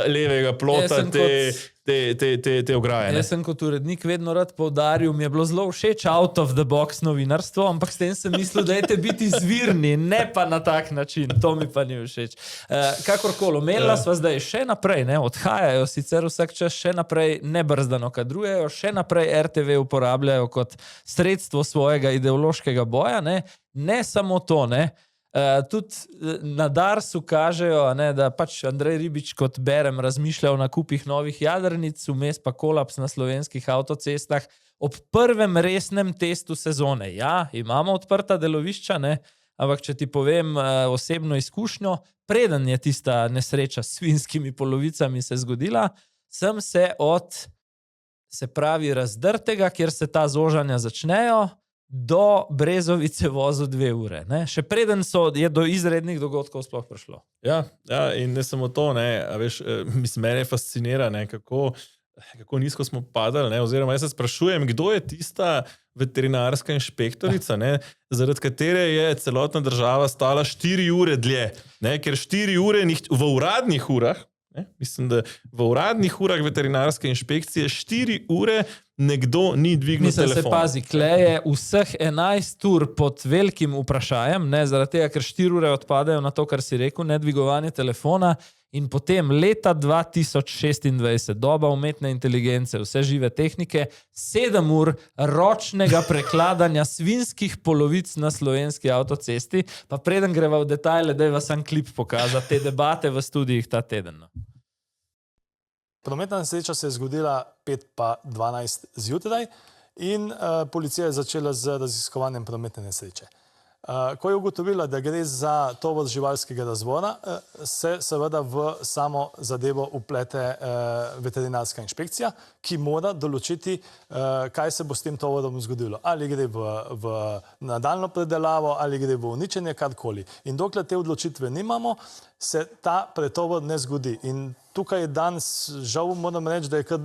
Speaker 1: levega plota te ograje.
Speaker 2: Jaz sem kot urednik vedno rad poudaril, mi je bilo zelo všeč out of the box novinarstvo, ampak s tem sem mislil, da je biti izvirni, ne pa na tak način. To mi pa ni všeč. Kakorkoli, omenila sva zdaj še naprej, odhajajo sicer vsak čas še naprej nebrzdano kadrujejo, še naprej RTV uporabljajo kot sredstvo svojega ideološkega boja, ne samo to, tudi na Darsu kažejo, da Andrej Ribič, kot berem, razmišlja o nakupih novih jadrnic, vmes pa kolaps na slovenskih avtocestah ob prvem resnem testu sezone. Ja, imamo odprta delovišča, ampak če ti povem osebno izkušnjo, preden je tista nesreča s svinjskimi polovicami se zgodila, sem se razdrtega, kjer se ta zožanja začnejo, do Brezovice vozil 2 ure. Še preden je do izrednih dogodkov sploh prišlo.
Speaker 1: Ja, in ne samo to, mislim, mene fascinira, kako nizko smo padali, oziroma jaz se sprašujem, kdo je tista veterinarska inšpektorica, zaradi katere je celotna država stala 4 ure dlje, ker 4 ure v uradnih urah, mislim, da v uradnih urah veterinarske inšpekcije 4 ure nekdo ni dvignil telefona.
Speaker 2: Mislim, se pazi, kleje vseh 11 ur pod velikim vprašajem, zaradi tega, ker 4 ure odpadajo na to, kar si rekel, nedvigovanje telefona, in potem leta 2026, doba umetne inteligence, vse žive tehnike, 7 ur ročnega prekladanja svinjskih polovic na slovenski avtocesti, pa preden greva v detajle, daj vas sam klip pokazati, te debate v studijih ta teden.
Speaker 15: Prometna nesreča se je zgodila 5:12 zjutraj in policija je začela z raziskovanjem prometne nesreče. Ko je ugotovila, da gre za tovor živalskega razvoja, se seveda v samo zadevo uplete veterinarska inšpekcija, ki mora določiti, kaj se bo s tem tovorom zgodilo. Ali gre v nadaljnjo predelavo, ali gre v uničenje, karkoli. In dokler te odločitve nimamo, se ta pretovor ne zgodi. In tukaj danes, žal moram reči, da je kar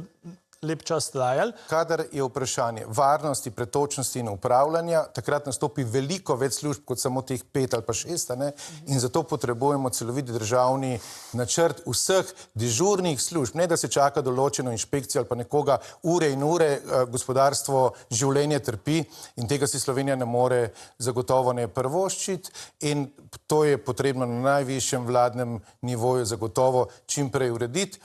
Speaker 15: lep čas trajal.
Speaker 16: Kadar je vprašanje varnosti, pretočnosti in upravljanja, takrat nastopi veliko več služb kot samo teh 5 ali pa 6, ne? In zato potrebujemo celovit državni načrt vseh dežurnih služb, ne da se čaka določeno inšpekcijo ali pa nekoga ure in ure, gospodarstvo, življenje trpi in tega si Slovenija ne more zagotovo ne privoščiti in to je potrebno na najvišjem vladnem nivoju zagotovo čim prej urediti.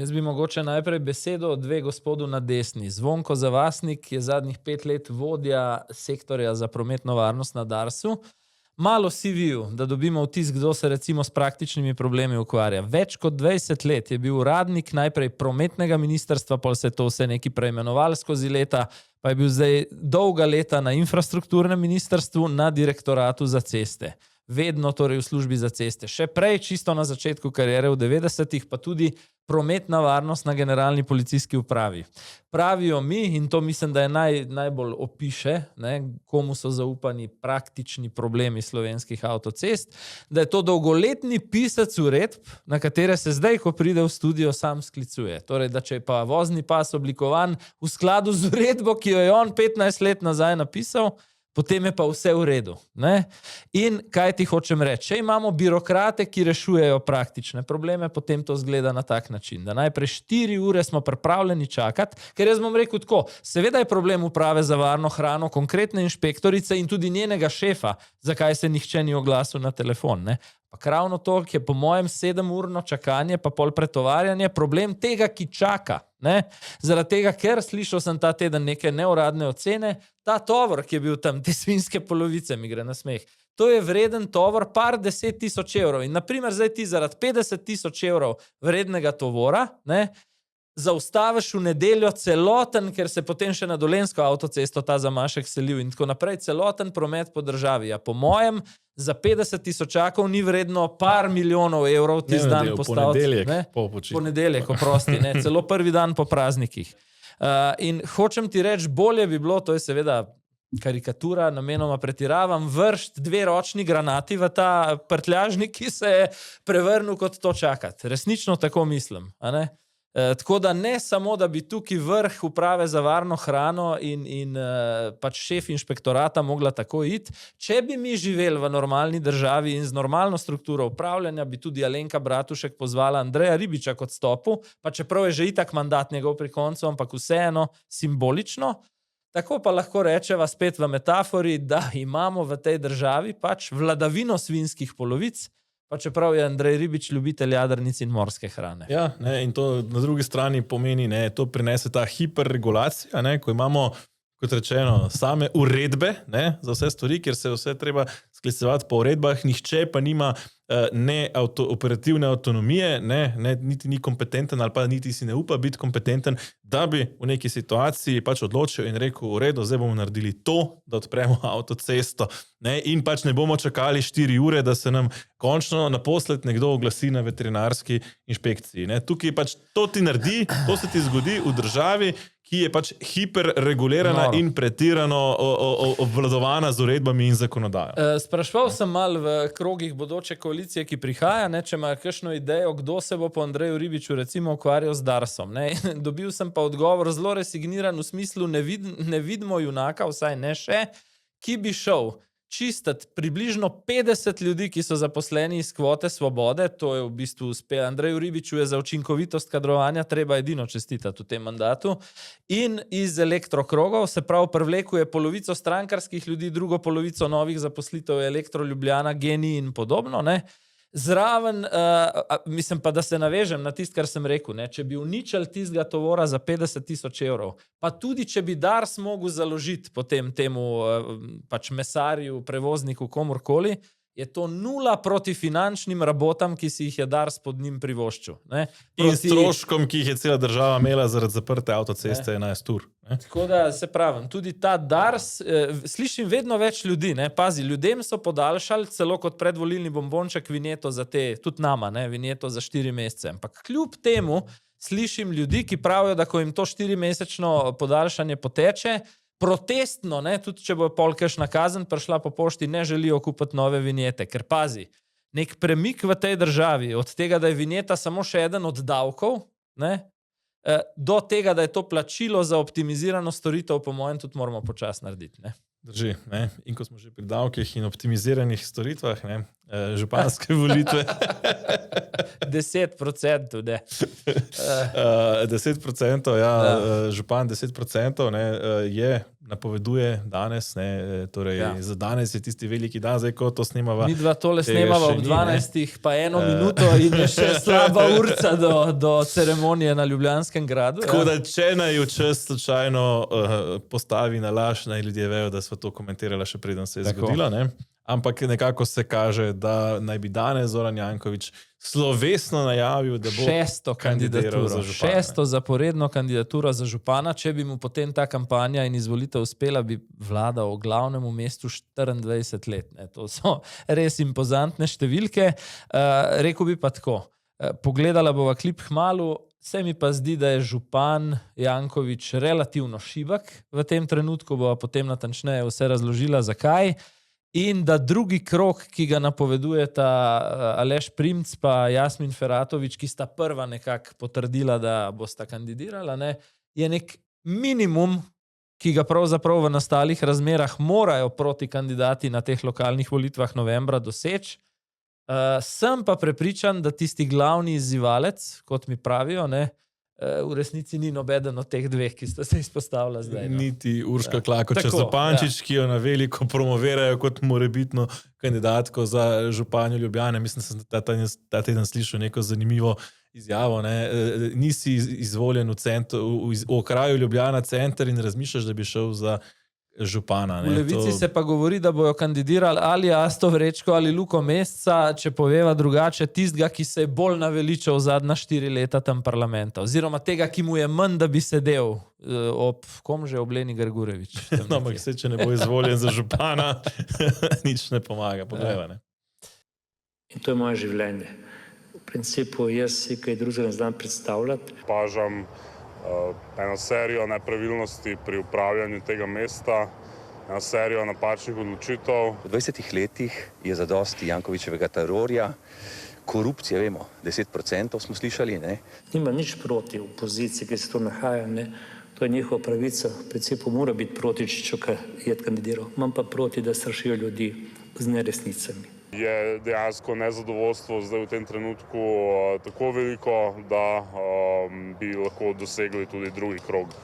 Speaker 2: Jaz bi mogoče najprej besedo dve gospodu na desni. Zvonko Zavasnik je zadnjih 5 let vodja sektorja za prometno varnost na Darsu. Malo CV-ju, da dobimo vtis, kdo se recimo s praktičnimi problemi ukvarja. Več kot 20 let je bil uradnik najprej prometnega ministrstva, pa se to vse neki preimenoval skozi leta, pa je bil zdaj dolga leta na infrastrukturnem ministrstvu, na direktoratu za ceste. Vedno torej v službi za ceste. Še prej, čisto na začetku kariere v 90-ih, pa tudi prometna varnost na generalni policijski upravi. Pravijo mi, in to mislim, da je najbolj opiše, ne, komu so zaupani praktični problemi slovenskih avtocest, da je to dolgoletni pisec uredb, na katere se zdaj, ko pride v studio, sam sklicuje. Torej, da če je pa vozni pas oblikovan v skladu z uredbo, ki jo je on 15 let nazaj napisal, potem je pa vse v redu. Ne? In kaj ti hočem reči? Če imamo birokrate, ki rešujejo praktične probleme, potem to zgleda na tak način, da najprej 4 ure smo pripravljeni čakati, ker jaz bom rekel tako, seveda je problem uprave za varno hrano, konkretne inšpektorice in tudi njenega šefa, zakaj se nihče ni oglasil na telefon. Ne? Pa ravno to, ki je po mojem 7-urno čakanje, pa pol pretovarjanje, problem tega, ki čaka. Ne? Zaradi tega, ker slišal sem ta teden neke neuradne ocene, ta tovor, ki je bil tam, te svinjske polovice, mi gre na smeh, to je vreden tovor par 10 000 evrov. In naprimer zdaj ti zaradi 50 000 evrov vrednega tovora, ne, zaustaviš v nedeljo celoten, ker se potem še na Dolenjsko avtocesto ta zamašek selil in tako naprej, celoten promet po državi. Ja, po mojem, za 50 000 ni vredno par milijonov evrov tisti dan postaviti. Ponedeljek, oprosti, ne, celo prvi dan po praznikih. In hočem ti reči, bolje bi bilo, to je seveda karikatura, namenoma pretiravam, vršt 2 ročni granati v ta prtljažnik, ki se je prevrnil kot to čakati. Resnično tako mislim, a ne? Tako da ne samo, da bi tukaj vrh uprave za varno hrano in pač šef inšpektorata mogla tako iti. Če bi mi živeli v normalni državi in z normalno strukturo upravljanja, bi tudi Alenka Bratušek pozvala Andreja Ribiča k odstopu, pa čeprav je že itak mandat njegov pri koncu, ampak vseeno simbolično. Tako pa lahko rečeva spet v metafori, da imamo v tej državi pač vladavino svinjskih polovic, pa čeprav je Andrej Ribič ljubitelj jadrnic in morske hrane.
Speaker 1: Ja, ne, in to na drugi strani pomeni, ne, to prinese ta hiperregulacija, ne, ko imamo, kot rečeno, same uredbe, ne, za vse stvari, kjer se vse treba sklicevati po uredbah, nihče pa nima operativne avtonomije, niti ni kompetenten ali pa niti si ne upa biti kompetenten, da bi v neki situaciji pač odločil in rekel, v redu, zdaj bomo naredili to, da odpremo avtocesto, ne, in pač ne bomo čakali 4 ure, da se nam končno naposled nekdo oglasi na veterinarski inšpekciji. Ne. Tukaj pač to ti naredi, to se ti zgodi v državi, ki je pač hiperregulirana in pretirano obvladovana z uredbami in zakonodajo.
Speaker 2: Sprašval sem mal v krogih bodoče koalicije, ki prihaja, ne, če imajo kakšno idejo, kdo se bo po Andreju Ribiču recimo ukvarjal z Darsom. Ne. Dobil sem pa odgovor zelo resigniran v smislu ne vidimo junaka, vsaj ne še, ki bi šel čistiti približno 50 ljudi, ki so zaposleni iz kvote Svobode, to je v bistvu uspeh. Andreju Ribiču je za učinkovitost kadrovanja treba edino čestitati v tem mandatu, in iz elektrokrogov, se pravi, privlekuje polovico strankarskih ljudi, drugo polovico novih zaposlitev Elektro Ljubljana, Geni in podobno, ne. Zraven, mislim pa, da se navežem na tist, kar sem rekel, ne, če bi uničili tistega tovora za 50 000 evrov, pa tudi, če bi Dars mogel založiti potem temu pač mesarju, prevozniku, komorkoli, je to 0 proti finančnim rabotam, ki si jih je Dars pod njim privoščil.
Speaker 1: In stroškom, ki jih je cela država imela zaradi zaprte avtoceste 11 ur.
Speaker 2: Tako da se pravim, tudi ta Dars, slišim vedno več ljudi, pazi, ljudem so podaljšali celo kot predvolilni bombonček vinjeto za te, tudi nama, vinjeto za 4 mesece. Ampak kljub temu slišim ljudi, ki pravijo, da ko jim to 4-mesečno podaljšanje poteče, protestno, tudi če bo pol kakšna kazen prišla po pošti, ne želijo kupiti nove vinjete. Ker pazi, nek premik v tej državi, od tega, da je vinjeta samo še eden od davkov, do tega, da je to plačilo za optimizirano storitev, po mojem tudi moramo počasi narediti.
Speaker 1: Drži, in ko smo že pri davkih in optimiziranih storitvah, županske volitve.
Speaker 2: 10%, ne.
Speaker 1: 10%, župan 10%, je, napoveduje danes, torej za danes je tisti veliki dan, zdaj ko to snemava.
Speaker 2: Mi dva tole snemava ob 12, pa 1 minuto in je še slaba urca do ceremonije na Ljubljanskem gradu.
Speaker 1: Tako da, če naj v čas slučajno postavi na laž, naj ljudje vejo, da so to komentirala še preden se je zgodilo, ampak nekako se kaže, da naj bi danes Zoran Janković slovesno najavil, da bo
Speaker 2: 6.
Speaker 1: kandidiral za župana.
Speaker 2: 6. zaporedno kandidaturo za župana. Če bi mu potem ta kampanja in izvolitev uspela, bi vladal v glavnem mestu 24 let. To so res impozantne številke. Rekel bi pa tako, pogledala bova klip kmalu, se mi pa zdi, da je župan Janković relativno šibak v tem trenutku, bova potem natančneje vse razložila, zakaj. In da drugi krog, ki ga napovedujeta Aleš Primc pa Jasmin Feratović, ki sta prva nekako potrdila, da bosta kandidirala, je nek minimum, ki ga pravzaprav v nastalih razmerah morajo proti kandidati na teh lokalnih volitvah novembra doseči. Sem pa prepričan, da tisti glavni izzivalec, kot mi pravijo, v resnici ni nobeden od teh dveh, ki sta se izpostavila zdaj.
Speaker 1: Niti Urška Klakočar Zupančič, ki jo na veliko promovirajo kot morebitno kandidatko za županjo Ljubljane. Mislim, da sem ta teden slišal neko zanimivo izjavo. Nisi izvoljen v okraju Ljubljana center in razmišljaš, da bi šel za župana.
Speaker 2: V Levici se pa govori, da bojo kandidirali ali Asto Vrečko ali Luko Mesca, če poveva drugače, tistega, ki se je bolj naveličal zadnja 4 leta tam parlamenta. Oziroma tega, ki mu je manj, da bi sedel ob Leni Grgurevič.
Speaker 1: No, ampak se, če ne bo izvoljen za župana, nič ne pomaga. Poglejva,
Speaker 17: In to je moje življenje. V principu jaz si kaj drugega ne znam predstavljati.
Speaker 18: Opažam eno serijo nepravilnosti pri upravljanju tega mesta, eno serijo napačnih odločitev.
Speaker 19: V 20 letih je zadosti Jankovićevega terorja, korupcije, vemo, 10% smo slišali,
Speaker 17: Nima nič proti opoziciji, ki se tu nahaja, To je njihova pravica, v principu mora biti proti, če je kandidiral. Imam pa proti, da strašijo ljudi z neresnicami.
Speaker 18: Je dejansko nezadovoljstvo zdaj v tem trenutku tako veliko, da bi lahko dosegli tudi drugi krog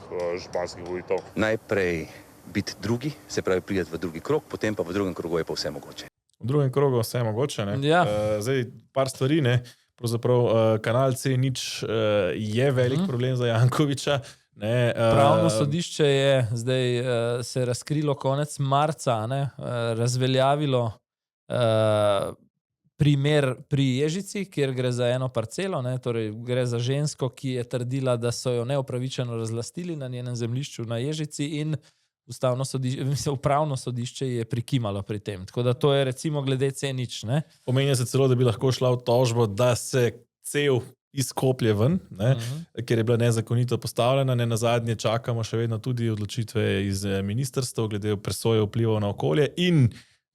Speaker 18: županskih volitev.
Speaker 19: Najprej biti drugi, se pravi priti v drugi krog, potem pa v drugem krogu je pa vse mogoče.
Speaker 1: V drugem krogu vse mogoče,
Speaker 2: Ja.
Speaker 1: Zdaj, par stvari, Pravzaprav kanal C0 je velik problem za Jankovića.
Speaker 2: Pravno sodišče je zdaj se razkrilo konec marca, razveljavilo primer pri Ježici, kjer gre za eno parcelo, torej gre za žensko, ki je trdila, da so jo neupravičeno razlastili na njenem zemljišču na Ježici in upravno sodišče je prikimalo pri tem. Tako da to je recimo glede C0.
Speaker 1: Pomenja se celo, da bi lahko šla v tožbo, da se cev izkoplje ven, ker je bila nezakonito postavljena. Nazadnje čakamo še vedno tudi odločitve iz ministrstva glede presoje vplivov na okolje in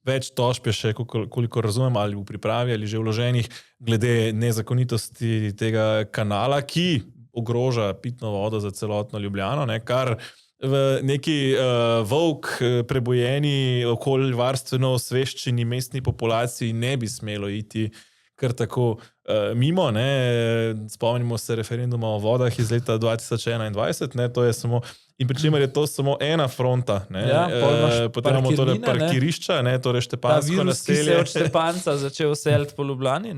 Speaker 1: več tožb je še, koliko razumem, ali v pripravi ali že vloženih, glede nezakonitosti tega kanala, ki ogroža pitno vodo za celotno Ljubljano, kar v neki volk prebojeni okoljvarstveno osveščeni mestni populaciji ne bi smelo iti kar tako mimo, spomnimo se referenduma o vodah iz leta 2021, to je samo, in pri čemer je to samo ena fronta, potem imamo torej parkirišča, torej Štepansko
Speaker 2: naselje. Ta virus, ki se je od Štepanca začel seliti po Ljubljani.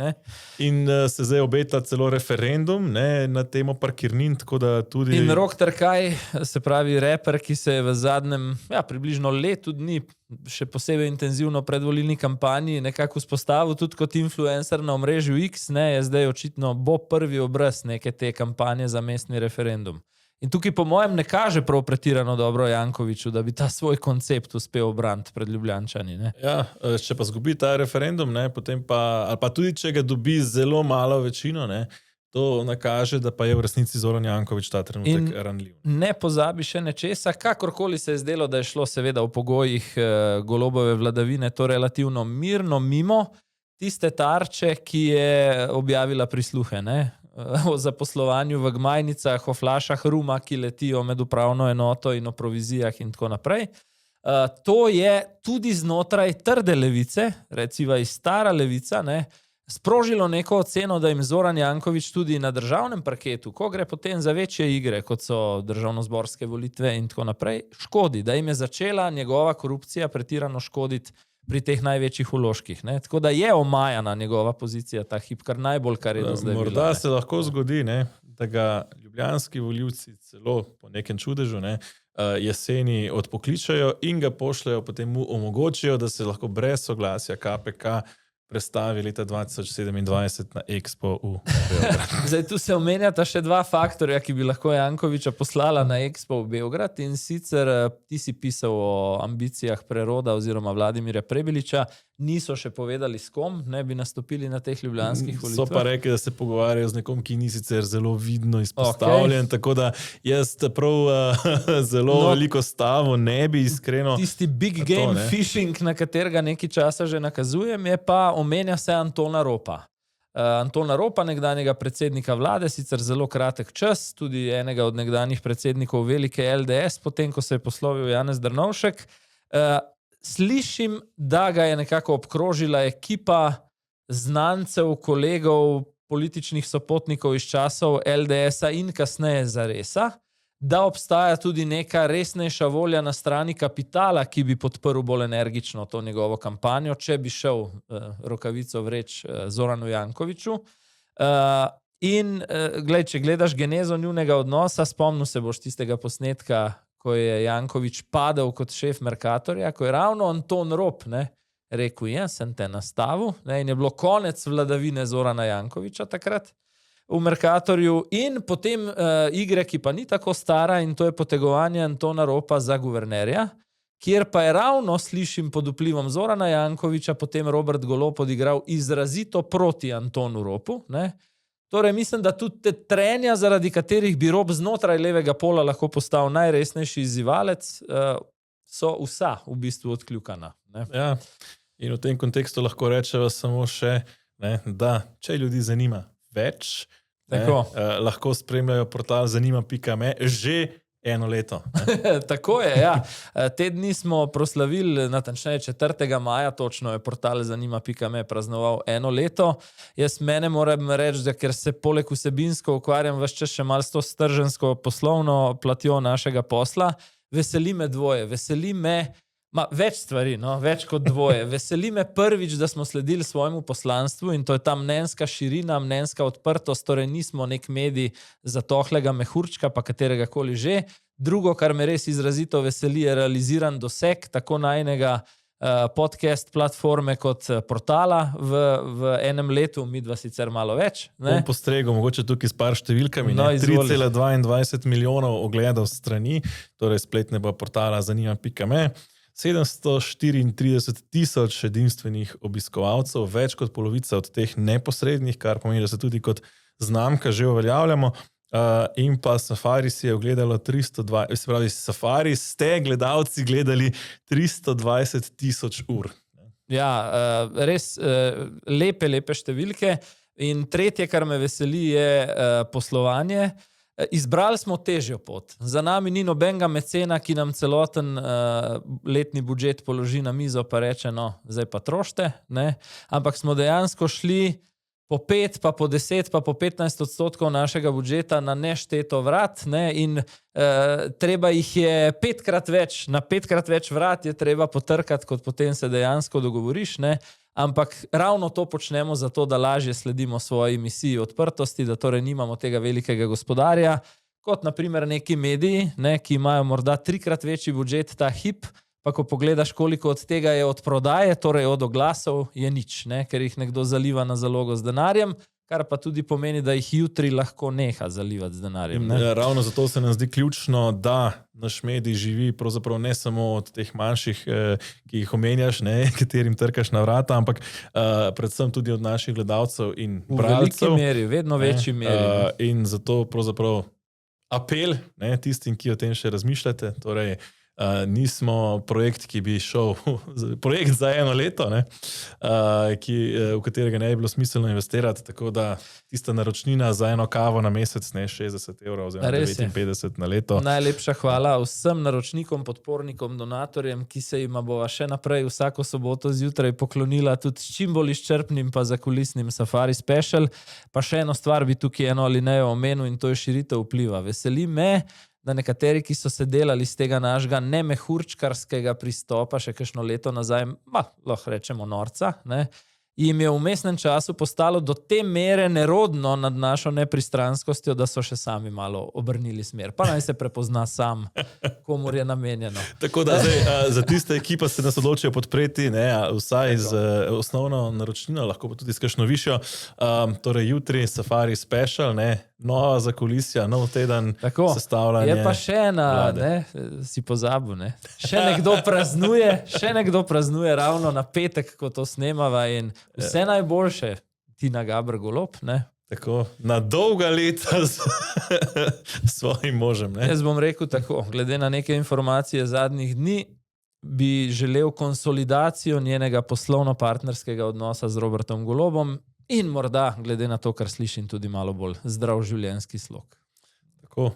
Speaker 1: In se zdaj obeta celo referendum na temo parkirnin, tako da tudi...
Speaker 2: In Rok Trkaj, se pravi reper, ki se je v zadnjem, približno letu dni, še posebej intenzivno predvolilni kampanji, nekako vzpostavil tudi kot influencer na omrežju X, je zdaj očitno bo prvi obraz neke te kampanje za mestni referendum. In tukaj po mojem ne kaže prav pretirano dobro Jankoviću, da bi ta svoj koncept uspel obraniti pred Ljubljančani.
Speaker 1: Ja, če pa zgubi ta referendum, potem pa, ali pa tudi če ga dobi zelo malo večino, to nakaže, da pa je v resnici Zoran Janković ta trenutek ranljiv.
Speaker 2: Ne pozabi še nečesa, kakorkoli se je zdelo, da je šlo seveda v pogojih Golobove vladavine, to relativno mirno mimo tiste tarče, ki je objavila prisluhe, o zaposlovanju v Gmajnicah, o flašah ruma, ki letijo med upravno enoto in o provizijah in tako naprej. To je tudi znotraj trde levice, recimo iz stara levica, sprožilo neko oceno, da jim Zoran Janković tudi na državnem parketu, ko gre potem za večje igre, kot so državnozborske volitve in tako naprej, škodi, da jim je začela njegova korupcija pretirano škoditi pri teh največjih vložkih. Tako da je omajana njegova pozicija ta hip, kar najbolj, kar je do zdaj bila.
Speaker 1: Morda se lahko zgodi, da ga ljubljanski volivci celo po nekem čudežu jeseni odpokličajo in ga pošljajo, potem mu omogočijo, da se lahko brez soglasja KPK prestavi leta 2027 na Expo v Beograd.
Speaker 2: Zdaj, tu se omenjata še dva faktorja, ki bi lahko Jankovića poslala na Expo v Beograd, in sicer ti si pisal o ambicijah Preroda oziroma Vladimirja Prebiliča, niso še povedali s kom, ne bi nastopili na teh ljubljanskih volitvah.
Speaker 1: So pa rekli, da se pogovarjajo z nekom, ki ni sicer zelo vidno izpostavljen, tako da jaz prav zelo veliko stavo ne bi iskreno...
Speaker 2: Tisti big game fishing, na katerega nekaj časa že nakazujem, je pa omenja se Antona Ropa. Antona Ropa, nekdanjega predsednika vlade, sicer zelo kratek čas, tudi enega od nekdanjih predsednikov velike LDS, potem, ko se je poslovil Janez Drnovšek. Slišim, da ga je nekako obkrožila ekipa znancev, kolegov, političnih sopotnikov iz časov LDS-a in kasneje Zaresa, da obstaja tudi neka resnejša volja na strani kapitala, ki bi podprl bolj energično to njegovo kampanjo, če bi šel rokavico vreč Zoranu Jankoviću. In glej, če gledaš genezo njunega odnosa, spomnil se boš tistega posnetka, ko je Janković padel kot šef Mercatorja, ko je ravno Anton Rop rekel, sem te nastavil, in je bilo konec vladavine Zorana Jankovića takrat v Mercatorju, in potem igre, ki pa ni tako stara, in to je potegovanje Antona Ropa za guvernerja, kjer pa je ravno, slišim, pod vplivom Zorana Jankovića potem Robert Golob odigral izrazito proti Antonu Ropu. Torej, mislim, da tudi te trenja, zaradi katerih bi Rop znotraj levega pola lahko postal najresnejši izzivalec, so vsa v bistvu odkljukana.
Speaker 1: Ja, in v tem kontekstu lahko rečeva samo še, da če ljudi zanima več, lahko spremljajo portal zanima.me že eno leto.
Speaker 2: Tako je, ja. Te dni smo proslavili, natančneje 4. maja, točno je portal zanima.me praznoval eno leto. Mene moram reči, da ker se poleg vsebinsko ukvarjam ves čas še malo s to stržensko poslovno platjo našega posla, veseli me dvoje, več stvari, več kot dvoje. Veseli me prvič, da smo sledili svojemu poslanstvu, in to je ta mnenjska širina, mnenjska odprtost, torej nismo nek medij zatohlega mehurčka, pa katerega koli že. Drugo, kar me res izrazito veseli, je realiziran doseg tako najnega podcast platforme kot portala v enem letu, midva sicer malo več.
Speaker 1: Bom postregel, mogoče tukaj s par številkami, 3,22 milijonov ogledov strani, torej spletnega portala zanima.me, 734 tisoč edinstvenih obiskovalcev, več kot polovica od teh neposrednih, kar pomeni, da se tudi kot znamka že uveljavljamo. In pa Safari si je ogledalo 320, se pravi, Safari ste gledalci gledali 320 tisoč ur.
Speaker 2: Ja, res lepe številke. In tretje, kar me veseli, je poslovanje. Izbrali smo težjo pot. Za nami ni nobenega mecena, ki nam celoten letni budžet položi na mizo pa reče, zdaj pa trošte, ampak smo dejansko šli po 5, pa po 10, pa po 15% našega budžeta na nešteto vrat, ne, in treba jih je 5-krat več, na 5-krat več vrat je treba potrkati, kot potem se dejansko dogovoriš, ne, ampak ravno to počnemo zato, da lažje sledimo svoji misiji odprtosti, da torej nimamo tega velikega gospodarja, kot naprimer neki mediji, ne, ki imajo morda 3-krat večji budžet ta hip, pa ko pogledaš, koliko od tega je od prodaje, torej od oglasov, je nič, ne, ker jih nekdo zaliva na zalogo z denarjem, kar pa tudi pomeni, da jih jutri lahko neha zalivati z denarjem. Ne?
Speaker 1: Ja, ravno zato se nam zdi ključno, da naš medij živi pravzaprav ne samo od teh manjših, ki jih omenjaš, ne, katerim trkaš na vrata, ampak predvsem tudi od naših gledalcev in bralcev.
Speaker 2: V veliki meri, vedno večji meri.
Speaker 1: In zato pravzaprav apel, ne, tistim, ki o tem še razmišljate, torej nismo projekt, ki bi šel, projekt za 1 leto, ne, v katerega ne bi bilo smiselno investirati, tako da tista naročnina za 1 kavo na mesec, ne 60 € oziroma 59 na leto.
Speaker 2: Najlepša hvala vsem naročnikom, podpornikom, donatorjem, ki se jima bova še naprej vsako soboto zjutraj poklonila tudi s čim bolj izčrpnim pa zakulisnim Safari Special. Pa še eno stvar bi tukaj eno alinejo omenil in to je širitev vpliva. Veseli me, da nekateri, ki so se delali z tega našega nemehurčkarskega pristopa še kakšno leto nazaj, lahko rečemo norca, ne, jim je v vmesnem času postalo do te mere nerodno nad našo nepristranskostjo, da so še sami malo obrnili smer. Pa naj se prepozna sam, komur je namenjeno.
Speaker 1: Tako da zdaj, za tiste, ki pa se nas odločijo podpreti, ne, vsaj z osnovno naročnino, lahko pa tudi s kakšno višjo, torej jutri Safari Special, ne, nova zakulisja, nov teden, sestavljanje.
Speaker 2: Je pa še ena, ne, si pozabil, ne. Še nekdo praznuje ravno na petek, ko to snemava in vse najboljše, Tina Gaber Golob, ne.
Speaker 1: Tako, na dolga leta s svojim možem, ne.
Speaker 2: Jaz bom rekel tako, glede na neke informacije zadnjih dni, bi želel konsolidacijo njenega poslovno-partnerskega odnosa z Robertom Golobom in morda, glede na to, kar slišim, tudi malo bolj zdrav življenjski slog.
Speaker 1: Tako,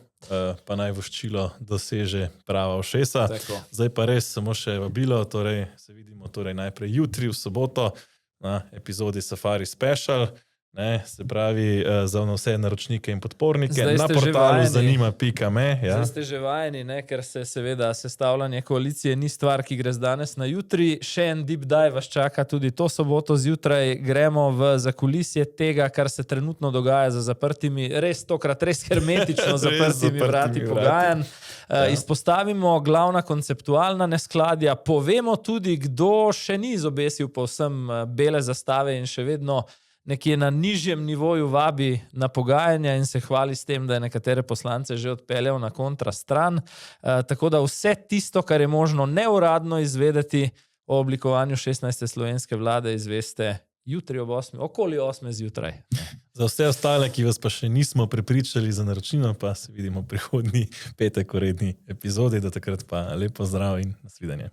Speaker 1: pa naj voščilo doseže prava ušesa. Zdaj pa res samo še vabilo, torej se vidimo torej najprej jutri v soboto na epizodi Safari Special. Ne, se pravi, za vse naročnike in podpornike na portalu zanima.me. Ja.
Speaker 2: Zdaj ste že vajeni, ne, ker se seveda sestavljanje koalicije ni stvar, ki gre z danes na jutri. Še en deep dive vas čaka tudi to soboto zjutraj. Gremo v zakulisje tega, kar se trenutno dogaja za zaprtimi, res tokrat res hermetično zaprtimi vrati pogajanj. Izpostavimo glavna konceptualna neskladja, povemo tudi, kdo še ni izobesil povsem bele zastave in še vedno nekje na nižjem nivoju vabi na pogajanja in se hvali s tem, da je nekatere poslance že odpeljal na kontra stran. Tako da vse tisto, kar je možno neuradno izvedeti o oblikovanju 16. slovenske vlade, izveste jutri ob 8, okoli 8 zjutraj.
Speaker 1: Za vse ostale, ki vas pa še nismo prepričali za naročnino, pa se vidimo prihodnji petek v redni epizodi. Do takrat pa lepo zdrav in nasvidenje.